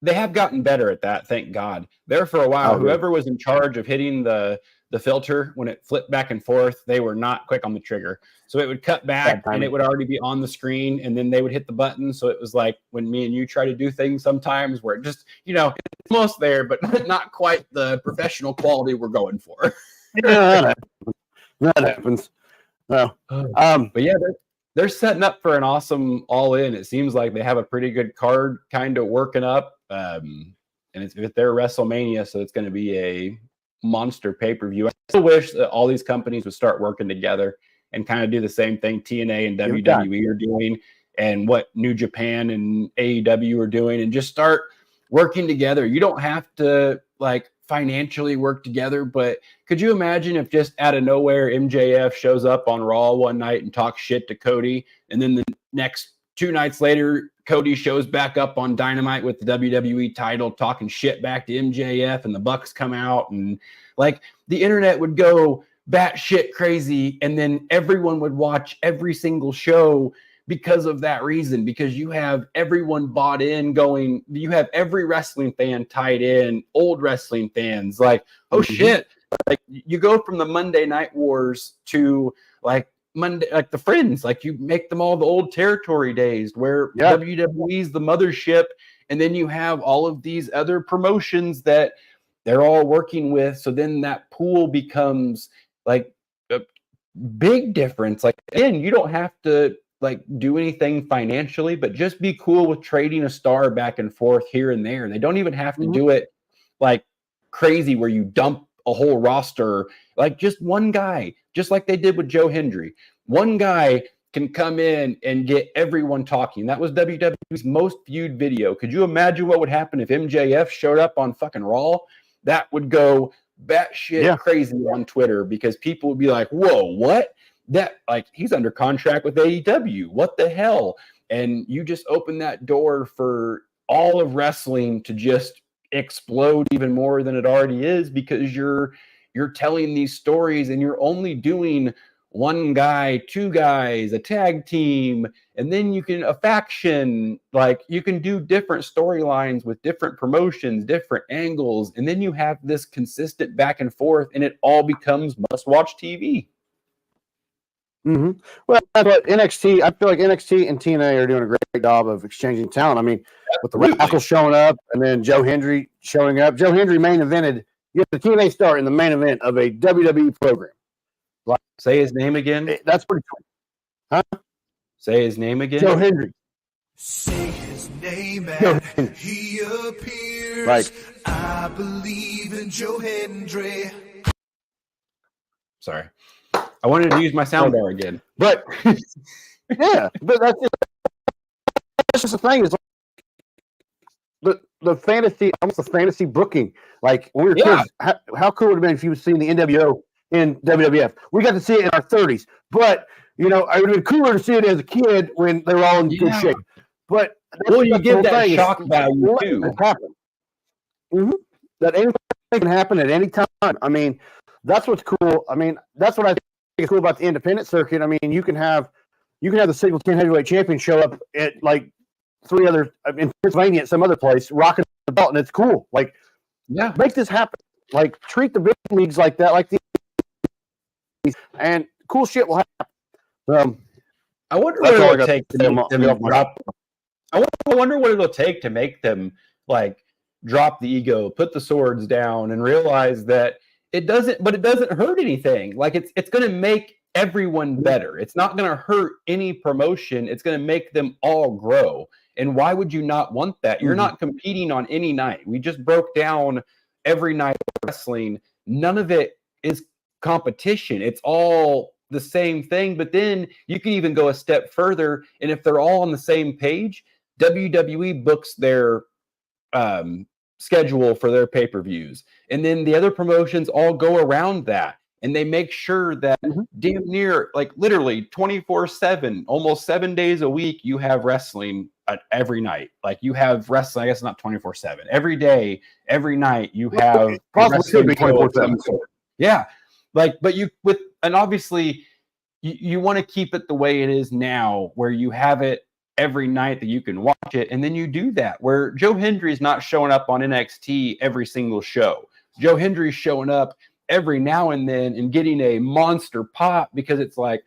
They have gotten better at that, thank God. There for a while, whoever was in charge of hitting the filter when it flipped back and forth, they were not quick on the trigger. So it would cut back and it would already be on the screen, and then they would hit the button. So it was like when me and you try to do things sometimes where it just, it's almost there, but not quite the professional quality we're going for. Yeah, that happens. No. But yeah, they're setting up for an awesome All In. It seems like they have a pretty good card kind of working up. And it's their WrestleMania, so it's going to be a monster pay-per-view. I still wish that all these companies would start working together and kind of do the same thing TNA and WWE are doing, and what New Japan and AEW are doing, and just start working together. You don't have to financially work together, but could you imagine if just out of nowhere MJF shows up on Raw one night and talks shit to Cody, and then the next 2 nights later Cody shows back up on Dynamite with the WWE title talking shit back to MJF, and the Bucks come out, and like the internet would go batshit crazy, and then everyone would watch every single show because of that reason, because you have everyone bought in going, you have every wrestling fan tied in, old wrestling fans, like, oh shit, like you go from the Monday Night Wars to like Monday, like the Friends, like you make them all the old territory days where WWE's the mothership, and then you have all of these other promotions that they're all working with, so then that pool becomes like a big difference. Like, again, you don't have to like do anything financially, but just be cool with trading a star back and forth here and there. They don't even have to do it like crazy where you dump a whole roster, like just one guy, just like they did with Joe Hendry. One guy can come in and get everyone talking. That was WWE's most viewed video. Could you imagine what would happen if MJF showed up on fucking Raw? That would go batshit crazy on Twitter, because people would be like, whoa, what? That, like, he's under contract with AEW. What the hell? And you just open that door for all of wrestling to just explode even more than it already is, because you're telling these stories and you're only doing one guy, 2 guys, a tag team, and then you can a faction. Like, you can do different storylines with different promotions, different angles, and then you have this consistent back and forth, and it all becomes must-watch TV. Well, that's what NXT. I feel like NXT and TNA are doing a great job of exchanging talent. I mean, with the Rascal showing up and then Joe Hendry showing up. Joe Hendry main evented. You have the TNA star in the main event of a WWE program. Like, say his name again. That's pretty cool. Huh? Say his name again. Joe Hendry. Say his name and he appears. Right. I believe in Joe Hendry. Sorry. I wanted to use my soundbar again. But yeah, but that's just the thing, is like the fantasy, almost the fantasy booking. Like when we were kids, how cool would it have been if you would seen the NWO in WWF? We got to see it in our 30s, but you know, it would have been cooler to see it as a kid when they were all in good shape. But you give that shock value too. That anything can happen at any time. I mean, that's what's cool. I mean, that's what I think is cool about the independent circuit. I mean, you can have the single 10 heavyweight champion show up at like 3 other in Pennsylvania at some other place, rocking the belt, and it's cool. Like, make this happen. Like, treat the big leagues like that, like and cool shit will happen. I wonder what it'll take to make them drop. I wonder what it'll take to make them like drop the ego, put the swords down, and realize that it doesn't hurt anything. Like, it's going to make everyone better. It's not going to hurt any promotion. It's going to make them all grow. And why would you not want that? You're not competing on any night. We just broke down every night of wrestling. None of it is competition. It's all the same thing. But then you can even go a step further. And if they're all on the same page, WWE books their schedule for their pay-per-views, and then the other promotions all go around that, and they make sure that damn near, like, literally 24/7, almost 7 days a week, you have wrestling every night. Like, you have wrestling, I guess not 24/7, every day, every night you have possibly 24/7. Yeah, like, but and obviously you want to keep it the way it is now, where you have it every night that you can watch it, and then you do that where Joe Hendry is not showing up on NXT every single show. Joe Hendry is showing up every now and then and getting a monster pop, because it's like,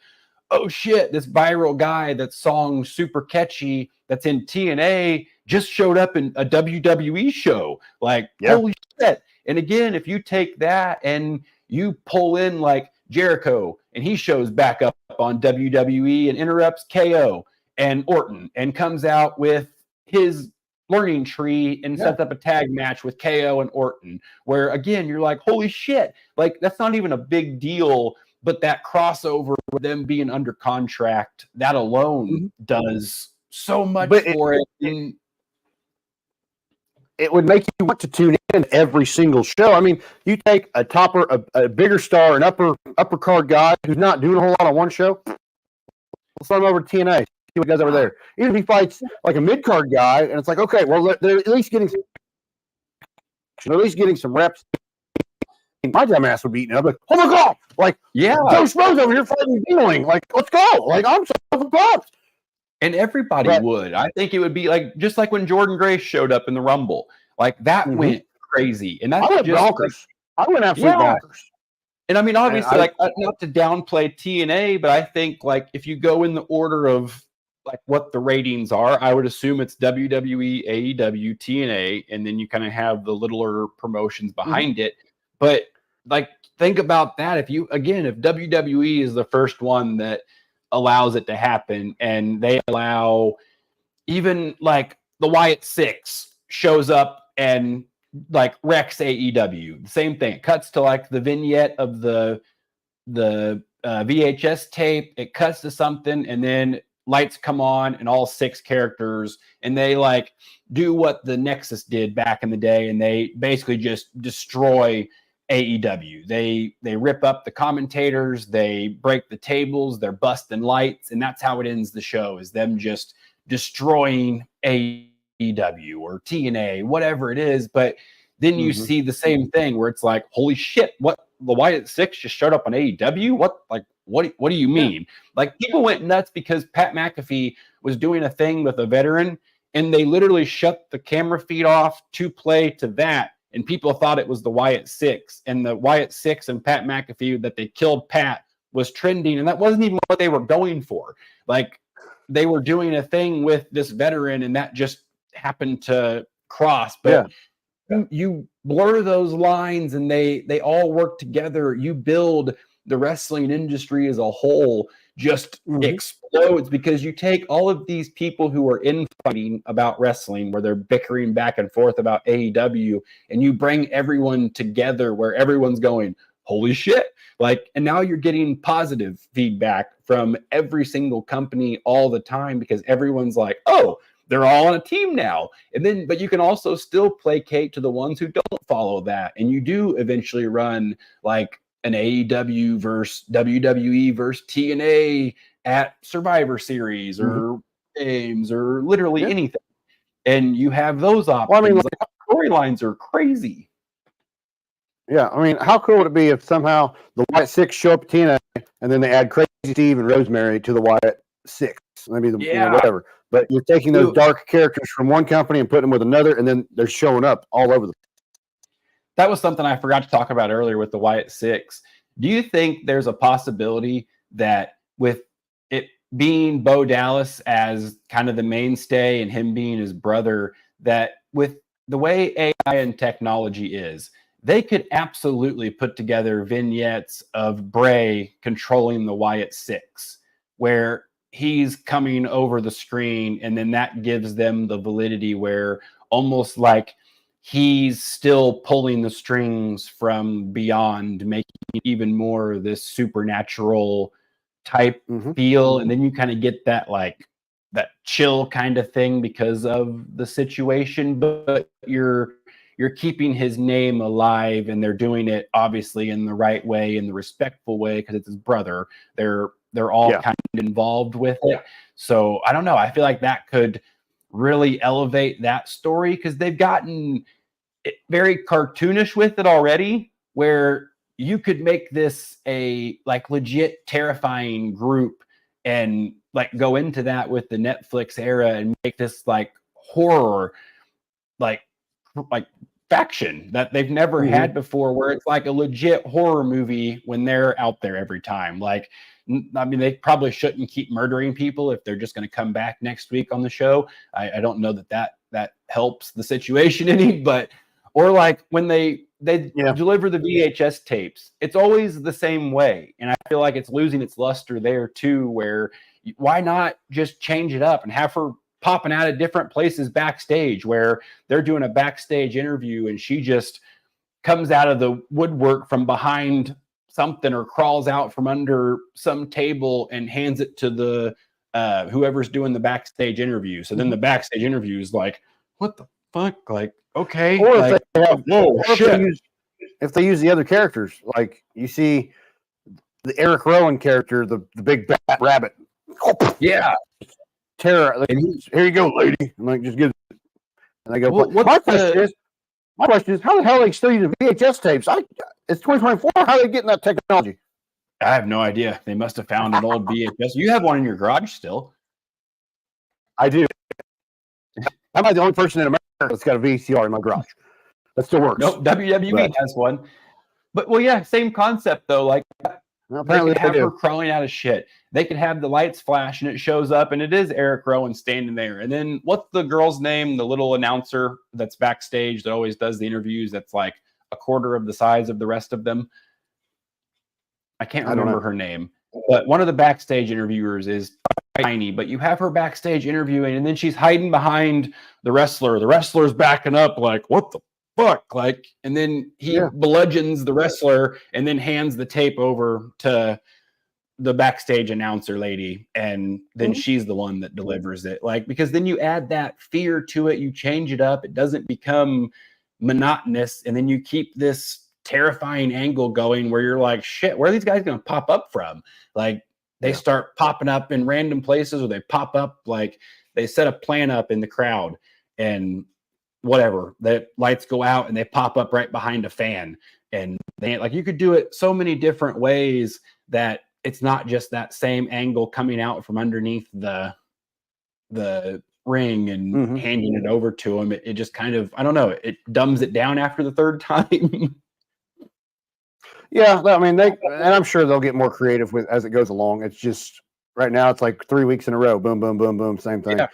oh shit, this viral guy that song super catchy that's in TNA just showed up in a WWE show. Like, holy shit. And again, if you take that and you pull in like Jericho and he shows back up on WWE and interrupts KO and Orton and comes out with his learning tree and sets up a tag match with KO and Orton, where again, you're like, holy shit, like, that's not even a big deal, but that crossover with them being under contract, that alone does so much for it. it would make you want to tune in every single show. I mean, you take a bigger star, an upper card guy who's not doing a whole lot on one show. Let's run him over to TNA. See what he does over there. Even if he fights like a mid card guy, and it's like, okay, well, they're at least getting some reps. My dumb ass would be eating up. Like, oh my god! Like, yeah, Joe Schmo's over here fighting Dealing. Like, let's go! Like, I'm so pumped. And everybody would. I think it would be like just like when Jordan Grace showed up in the Rumble. Like that went crazy. And that's I went just bonkers. I went absolutely bonkers. And I mean, obviously, not to downplay TNA, but I think like if you go in the order of like what the ratings are, I would assume it's WWE, AEW, TNA, and then you kind of have the littler promotions behind it. But like, think about that. If WWE is the first one that allows it to happen, and they allow even like the Wyatt Six shows up and like wrecks AEW. The same thing. It cuts to like the vignette of the VHS tape. It cuts to something, and then lights come on, and all 6 characters, and they like do what the Nexus did back in the day, and they basically just destroy AEW. They rip up the commentators, they break the tables, they're busting lights, and that's how it ends the show, is them just destroying AEW or TNA, whatever it is. But then you see the same thing where it's like, holy shit, what, the Wyatt Six just showed up on AEW? What do you mean? Like, people went nuts because Pat McAfee was doing a thing with a veteran, and they literally shut the camera feed off to play to that. And people thought it was the Wyatt Six, and the Wyatt Six and Pat McAfee that they killed Pat was trending. And that wasn't even what they were going for. Like, they were doing a thing with this veteran, and that just happened to cross. But you blur those lines, and they all work together. You build the wrestling industry as a whole just explodes, because you take all of these people who are infighting about wrestling, where they're bickering back and forth about AEW, and you bring everyone together where everyone's going, holy shit. Like, and now you're getting positive feedback from every single company all the time, because everyone's like, oh, they're all on a team now. And then, but you can also still placate to the ones who don't follow that. And you do eventually run like an AEW versus WWE versus TNA at Survivor Series or games or literally anything. And you have those options. Well, I mean, like, storylines are crazy. Yeah, I mean, how cool would it be if somehow the Wyatt Six show up at TNA, and then they add Crazy Steve and Rosemary to the Wyatt Six, maybe whatever. But you're taking those dark characters from one company and putting them with another, and then they're showing up all over the. That was something I forgot to talk about earlier with the Wyatt Six. Do you think there's a possibility that with it being Bo Dallas as kind of the mainstay and him being his brother, that with the way AI and technology is, they could absolutely put together vignettes of Bray controlling the Wyatt Six, where he's coming over the screen, and then that gives them the validity where almost like he's still pulling the strings from beyond, making even more this supernatural type feel. And then you kind of get that like that chill kind of thing because of the situation, but you're keeping his name alive, and they're doing it obviously in the right way, in the respectful way, because it's his brother. They're all kind of involved with it. So I don't know. I feel like that could really elevate that story, because they've gotten very cartoonish with it already, where you could make this a like legit terrifying group and like go into that with the Netflix era and make this like horror, like faction that they've never had before, where it's like a legit horror movie when they're out there every time. Like, I mean, they probably shouldn't keep murdering people if they're just going to come back next week on the show. I don't know that helps the situation any, but, or like when they deliver the VHS tapes, it's always the same way. And I feel like it's losing its luster there too, where why not just change it up and have her popping out of different places backstage, where they're doing a backstage interview and she just comes out of the woodwork from behind something or crawls out from under some table and hands it to the whoever's doing the backstage interview. So then the backstage interview is like, what the fuck? Like, okay. Or like, if they have, whoa, or if they use the other characters, like you see the Eric Rowan character, the big bat rabbit. Yeah. Terror. Like, here you go, lady. And like, just give it. And I go, Well, my question is, how the hell are they still using VHS tapes? It's 2024. How are they getting that technology? I have no idea. They must have found an old VHS. You have one in your garage still. I do. I'm not the only person in America that's got a VCR in my garage. That still works. Nope, WWE has one. But, well, yeah, same concept, though. Like, Well, they could have her crawling out of shit. They could have the lights flash, and it shows up, and it is Eric Rowan standing there. And then, what's the girl's name? The little announcer that's backstage that always does the interviews that's like a quarter of the size of the rest of them. I can't remember her name. But one of the backstage interviewers is tiny, but you have her backstage interviewing, and then she's hiding behind the wrestler. The wrestler's backing up like, what the fuck? Like, and then he bludgeons the wrestler and then hands the tape over to the backstage announcer lady, and then she's the one that delivers it. Like, because then you add that fear to it, you change it up, it doesn't become monotonous, and then you keep this terrifying angle going where you're like, shit, where are these guys going to pop up from? Like, they start popping up in random places, or they pop up, like they set a plan up in the crowd and whatever, the lights go out and they pop up right behind a fan. And they, like, you could do it so many different ways that it's not just that same angle coming out from underneath the ring and handing it over to him. It just kind of, I don't know, it dumbs it down after the third time. Yeah, I mean, and I'm sure they'll get more creative with as it goes along. It's just right now it's like 3 weeks in a row, boom, boom, boom, boom, same thing. Yeah.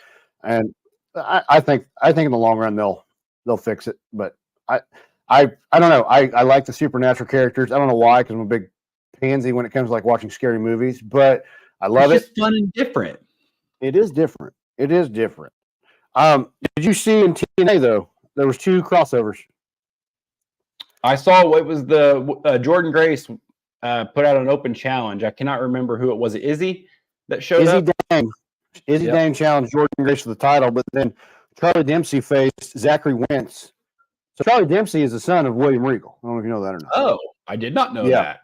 And I think in the long run they'll fix it. But I don't know. I like the supernatural characters. I don't know why, because I'm a big pansy when it comes to like watching scary movies. But I love it. It's just fun and different. It is different. It is different. Did you see in TNA though? There was 2 crossovers. I saw what was the Jordan Grace put out an open challenge. I cannot remember who it was. Izzy that showed up? Izzy Dane challenged Jordan Grace for the title, but then Charlie Dempsey faced Zachary Wentz. So Charlie Dempsey is the son of William Regal. I don't know if you know that or not. Oh, I did not know that.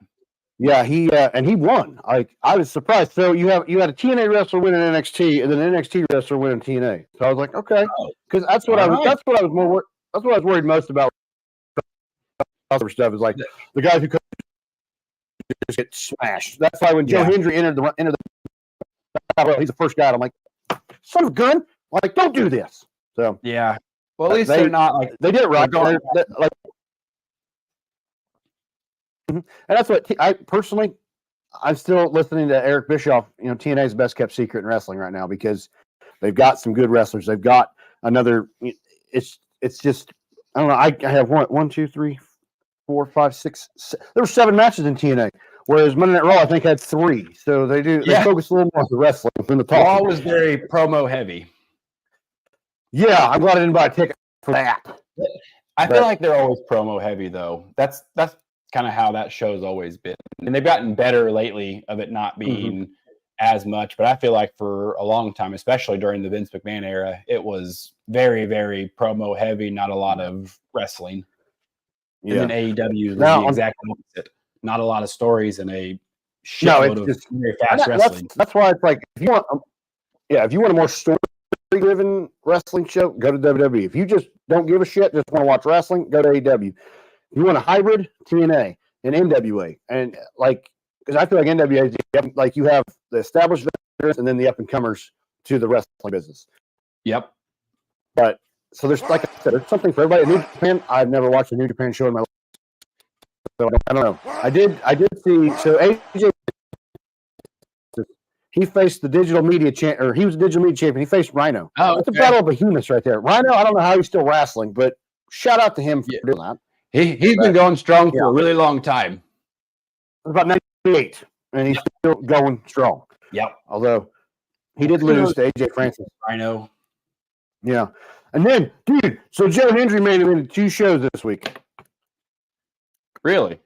Yeah, he won. I was surprised. So you had a TNA wrestler win in NXT, and then an NXT wrestler win in TNA. So I was like, okay, because that's what I was worried most about. Other stuff is like the guys who could just get smashed. That's why when Joe Hendry entered the he's the first guy. I'm like, son of a gun! Like, don't do this. So yeah. Well, at least they're not like they did it right. And that's what I'm still listening to Eric Bischoff. You know, TNA is the best kept secret in wrestling right now because they've got some good wrestlers. They've got another. It's just I don't know. I have 1, 2, 3, 4, 5, 6. There were 7 matches in TNA, whereas Monday Night Raw I think had 3. So they focus a little more on the wrestling than the talk. Raw was very promo heavy. Yeah, I'm glad I didn't buy a ticket for that. I feel like they're always promo heavy though. That's kind of how that show's always been, and they've gotten better lately of it not being as much. But I feel like for a long time, especially during the Vince McMahon era, it was very, very promo heavy, not a lot of wrestling. Yeah. And then AEW was the exact opposite. Not a lot of stories and a shitload of very fast wrestling. That's why it's like if you want a more story-driven wrestling show, go to WWE. If you just don't give a shit, just want to watch wrestling, go to AEW. If you want a hybrid, TNA and NWA, and like because I feel like NWA is like you have the established veterans and then the up-and-comers to the wrestling business. Yep. But so there's, like I said, there's something for everybody. New Japan, I've never watched a New Japan show in my life, so I don't know. I did see. So AJ, he faced the digital media champ, or he was a digital media champion. He faced Rhino. Oh, that's a battle of behemoths right there. Rhino, I don't know how he's still wrestling, but shout out to him for doing that. He's been going strong for a really long time. About 98, and he's still going strong. Yep. Although he did lose to AJ Francis. Rhino. Yeah. And then, dude, so Joe Hendry made him into 2 shows this week. Really?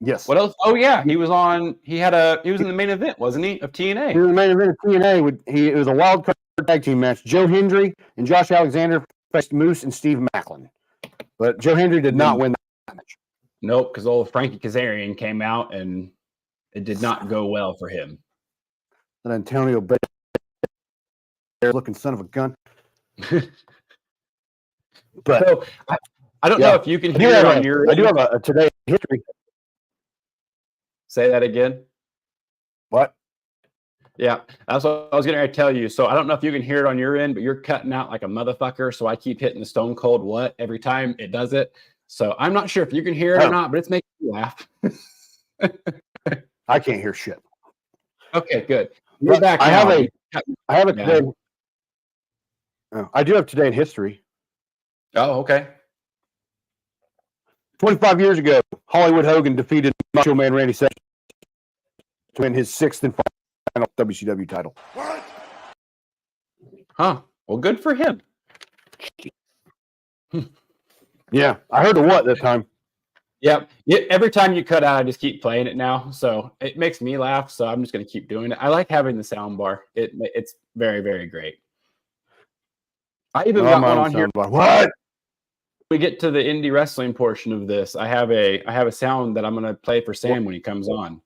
Yes. What else? Oh yeah, he was on. He was in the main event, wasn't he, of TNA? He was in the main event of TNA. It was a wild card tag team match. Joe Hendry and Josh Alexander faced Moose and Steve Macklin. But Joe Hendry did not win that match. Nope, because old Frankie Kazarian came out and it did not go well for him. And Antonio Bear looking son of a gun. But so I don't know if you can hear it on your. I do have a today history. Say that again. What? Yeah, that's what I was getting ready to tell you. So I don't know if you can hear it on your end, but you're cutting out like a motherfucker. So I keep hitting the stone cold what every time it does it. So I'm not sure if you can hear it or not, but it's making me laugh. I can't hear shit. Okay, good. You're back. I have a today. I do have today in history. Oh, okay. 25 years ago, Hollywood Hogan defeated Macho Man Randy Savage to win his 6th and final WCW title. What? Huh. Well, good for him. Yeah, I heard the what that time. Yep. Every time you cut out, I just keep playing it now. So it makes me laugh. So I'm just going to keep doing it. I like having the sound bar. It's very, very great. I even got one on here. What? We get to the indie wrestling portion of this. I have a sound that I'm going to play for Sam when he comes on.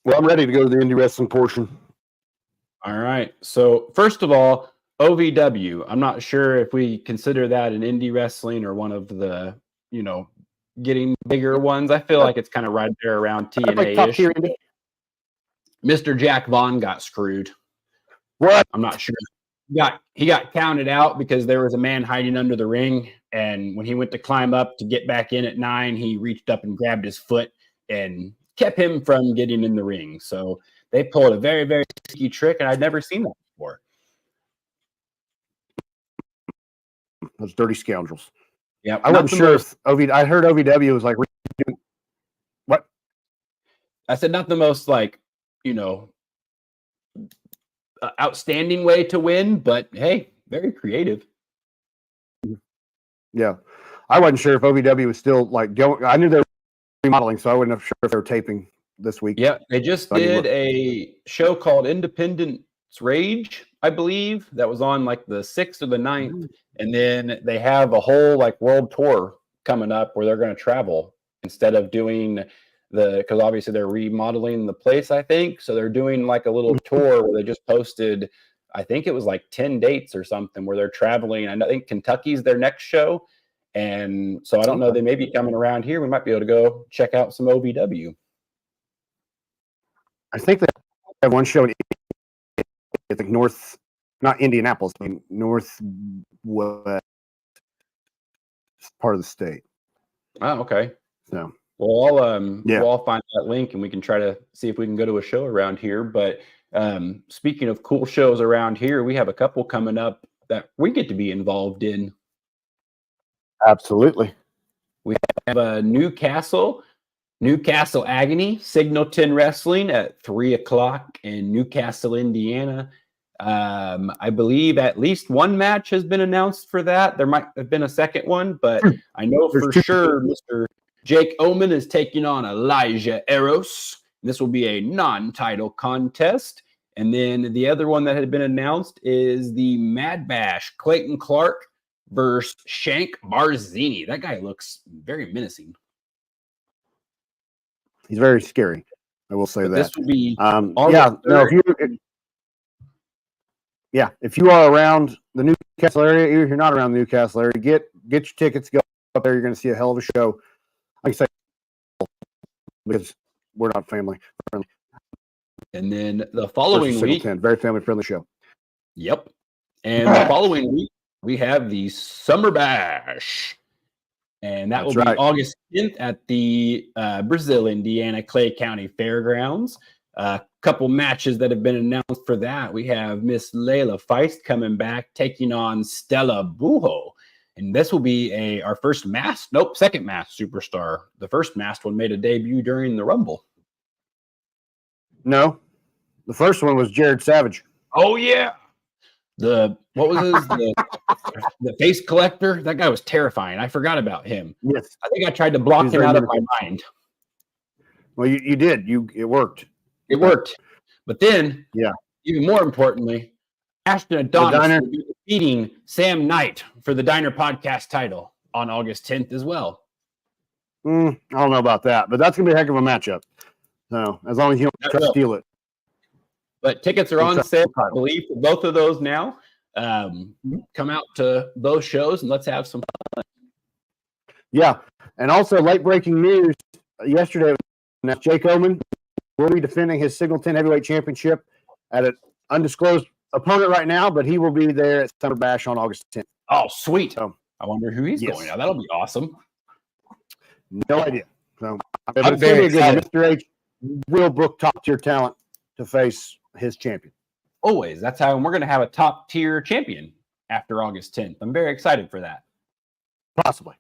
Well, I'm ready to go to the indie wrestling portion. All right. So first of all, OVW. I'm not sure if we consider that an indie wrestling or one of the, getting bigger ones. I feel like it's kind of right there around TNA-ish. Mr. Jack Vaughn got screwed. What? I'm not sure. He got counted out because there was a man hiding under the ring, and when he went to climb up to get back in at 9, he reached up and grabbed his foot and kept him from getting in the ring. So they pulled a very, very sneaky trick, and I'd never seen that before. Those dirty scoundrels. Yeah, I wasn't sure if I heard OVW was like what? I said not the most outstanding way to win, but hey, very creative. Yeah, I wasn't sure if OVW was still going. I knew they were remodeling, so I wasn't sure if they were taping this week. Yeah, they just did a show called Independence Rage, I believe, that was on like the 6th or the 9th, and then they have a whole world tour coming up where they're going to travel instead of doing because obviously they're remodeling the place, I think. So they're doing like a little tour where they just posted, I think it was like 10 dates or something where they're traveling. I think Kentucky's their next show. And so I don't know, they may be coming around here. We might be able to go check out some OVW. I think they have one show in I think not Indianapolis, I mean northwest part of the state. Oh, okay. So we'll all find that link and we can try to see if we can go to a show around here. But speaking of cool shows around here, we have a couple coming up that we get to be involved in. Absolutely. We have a Newcastle Agony, Signalton Wrestling at 3:00 in Newcastle, Indiana. I believe at least one match has been announced for that. There might have been a second one, but I know for sure Mr. Jake Oman is taking on Elijah Eros. This will be a non-title contest. And then the other one that had been announced is the Mad Bash, Clayton Clark versus Shank Barzini. That guy looks very menacing. He's very scary. I will say that. This will be if you are around the Newcastle area, even if you're not around the Newcastle area, get your tickets, go up there. You're going to see a hell of a show. Like I say, because we're not family friendly. And then the following week, very family friendly show. Yep. And the following week, we have the Summer Bash. And that will be August 10th at the Brazil, Indiana, Clay County Fairgrounds. A couple matches that have been announced for that. We have Miss Layla Feist coming back, taking on Stella Bujo. And this will be our second masked superstar. The first masked one made a debut during the Rumble. No, the first one was Jared Savage. Oh, yeah. The face collector? That guy was terrifying. I forgot about him. Yes. I think I tried to block him out of my mind. Well, you did. It worked. It worked. But then, even more importantly, Ashton Adonis Diner. will be defeating Sam Knight for the Diner Podcast title on August 10th as well. I don't know about that, but that's going to be a heck of a matchup. So as long as you don't try to steal it. But tickets are on sale, I believe, for both of those now. Come out to both shows and let's have some fun. Yeah. And also late breaking news yesterday, Jake Oman will be defending his Signal 10 heavyweight championship at an undisclosed opponent right now, but he will be there at Summer Bash on August 10th. Oh, sweet. So, I wonder who he's going now. That'll be awesome. No idea. So, but I'm it's going to be a good excited. Mr. H will book top tier talent to face his champion. Always. That's how we're going to have a top tier champion after August 10th. I'm very excited for that. Possibly.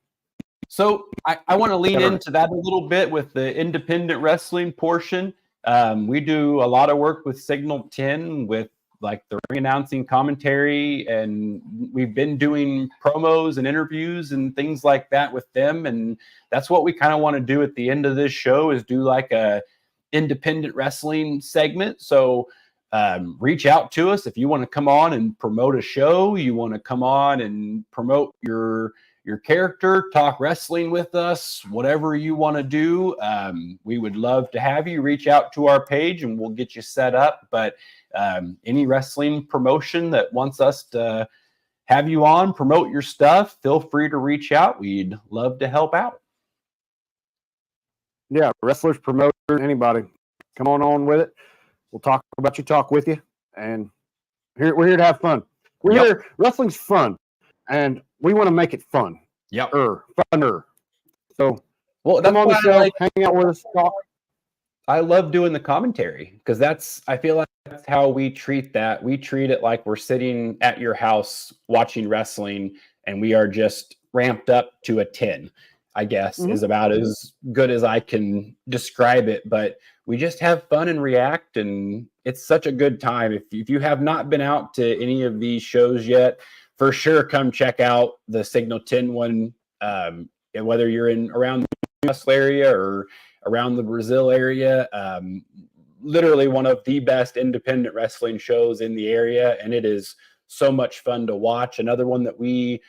So I want to lean into that a little bit with the independent wrestling portion. We do a lot of work with Signal 10 with like the ring announcing commentary, and we've been doing promos and interviews and things like that with them. And that's what we kind of want to do at the end of this show is do like a independent wrestling segment. So reach out to us if you want to come on and promote a show, you want to come on and promote your character, talk wrestling with us, whatever you want to do. We would love to have you reach out to our page and we'll get you set up. But any wrestling promotion that wants us to have you on, promote your stuff, feel free to reach out. We'd love to help out. Yeah, wrestlers, promoters, anybody. Come on with it. We'll talk about you, talk with you. And we're here to have fun. We're here. Wrestling's fun. And we want to make it fun. Yep. Funner. So well, come on the show, hang out with us, talk. I love doing the commentary because I feel like that's how we treat that. We treat it like we're sitting at your house watching wrestling and we are just ramped up to a 10, I guess, is about as good as I can describe it. But we just have fun and react, and it's such a good time. If you have not been out to any of these shows yet, for sure, come check out the Signal 10 one. And whether you're in around the US area or around the Brazil area, literally one of the best independent wrestling shows in the area, and it is so much fun to watch. Another one that we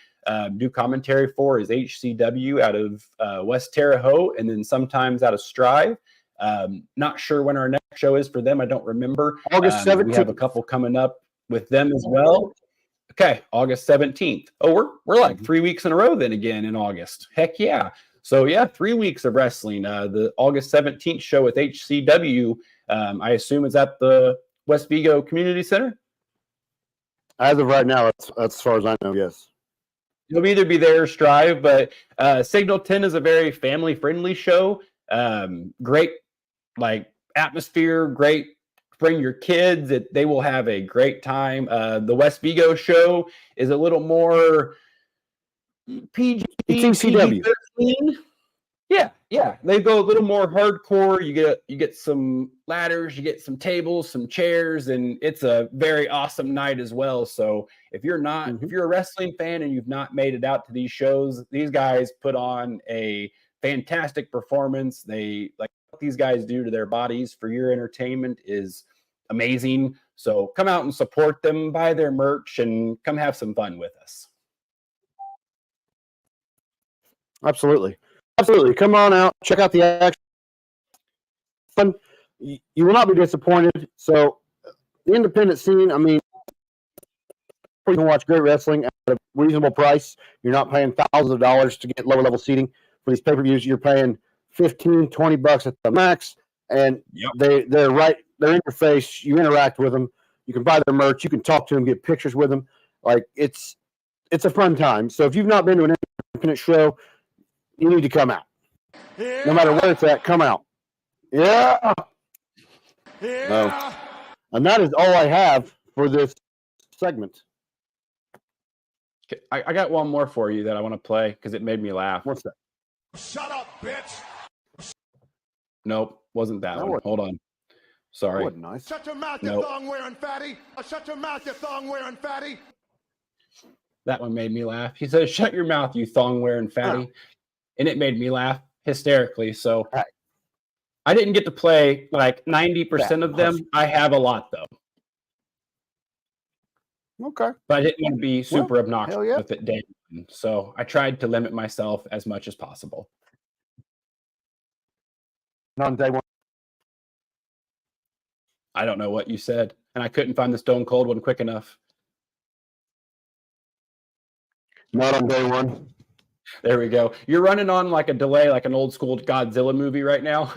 do commentary for is HCW out of West Terre Haute, and then sometimes out of Strive. Not sure when our next show is for them. I don't remember. August 17th. We have a couple coming up with them as well. Okay, August 17th. Oh, we're like 3 weeks in a row then again in August. Heck yeah. So yeah, 3 weeks of wrestling. The August 17th show with HCW, I assume is at the West Vigo Community Center? As of right now, that's as far as I know, yes. You'll either be there or Strive, but Signal 10 is a very family-friendly show. Great like atmosphere, great. Bring your kids. They will have a great time. The West Vigo show is a little more PG, PG-13. Yeah. They go a little more hardcore. You get some ladders, you get some tables, some chairs, and it's a very awesome night as well. So if you're a wrestling fan and you've not made it out to these shows, these guys put on a fantastic performance. They like what these guys do to their bodies for your entertainment is amazing. So come out and support them, buy their merch, and come have some fun with us. Absolutely. Come on out, check out the action. Fun. You will not be disappointed. So the independent scene, I mean, you can watch great wrestling at a reasonable price. You're not paying thousands of dollars to get lower level seating for these pay-per-views. You're paying $15-20 at the max, and they're right. They're in your face. You interact with them. You can buy their merch. You can talk to them, get pictures with them. Like it's a fun time. So if you've not been to an independent show, you need to come out. Yeah. No matter where it's at, come out. Yeah. And that is all I have for this segment. Okay, I got one more for you that I want to play because it made me laugh. What's that? Shut up, bitch. Nope, wasn't that one. Hold on. Sorry. That wasn't nice. Shut your mouth, you thong-wearing fatty. Shut your mouth, you thong-wearing fatty. That one made me laugh. He says, "Shut your mouth, you thong-wearing fatty." Oh. And it made me laugh hysterically. So I didn't get to play like 90% of them. I have a lot, though. Okay. but I didn't want to be super obnoxious hell yeah. with it day one. So I tried to limit myself as much as possible. Not on day one. I don't know what you said, and I couldn't find the Stone Cold one quick enough. Not on day one. There we go. You're running on like a delay, like an old school Godzilla movie right now.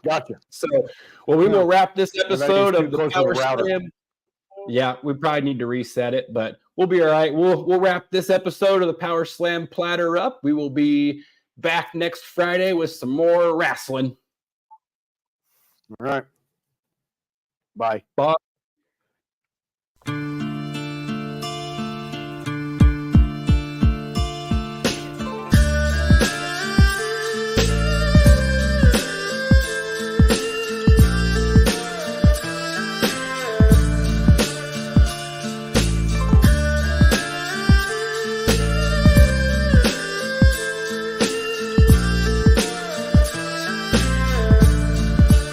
Gotcha. So, well, we will wrap this episode too of the close to Power the router. Slam. Yeah, we probably need to reset it, but we'll be all right. We'll wrap this episode of the Power Slam Platter up. We will be back next Friday with some more wrestling. All right. Bye. Bye.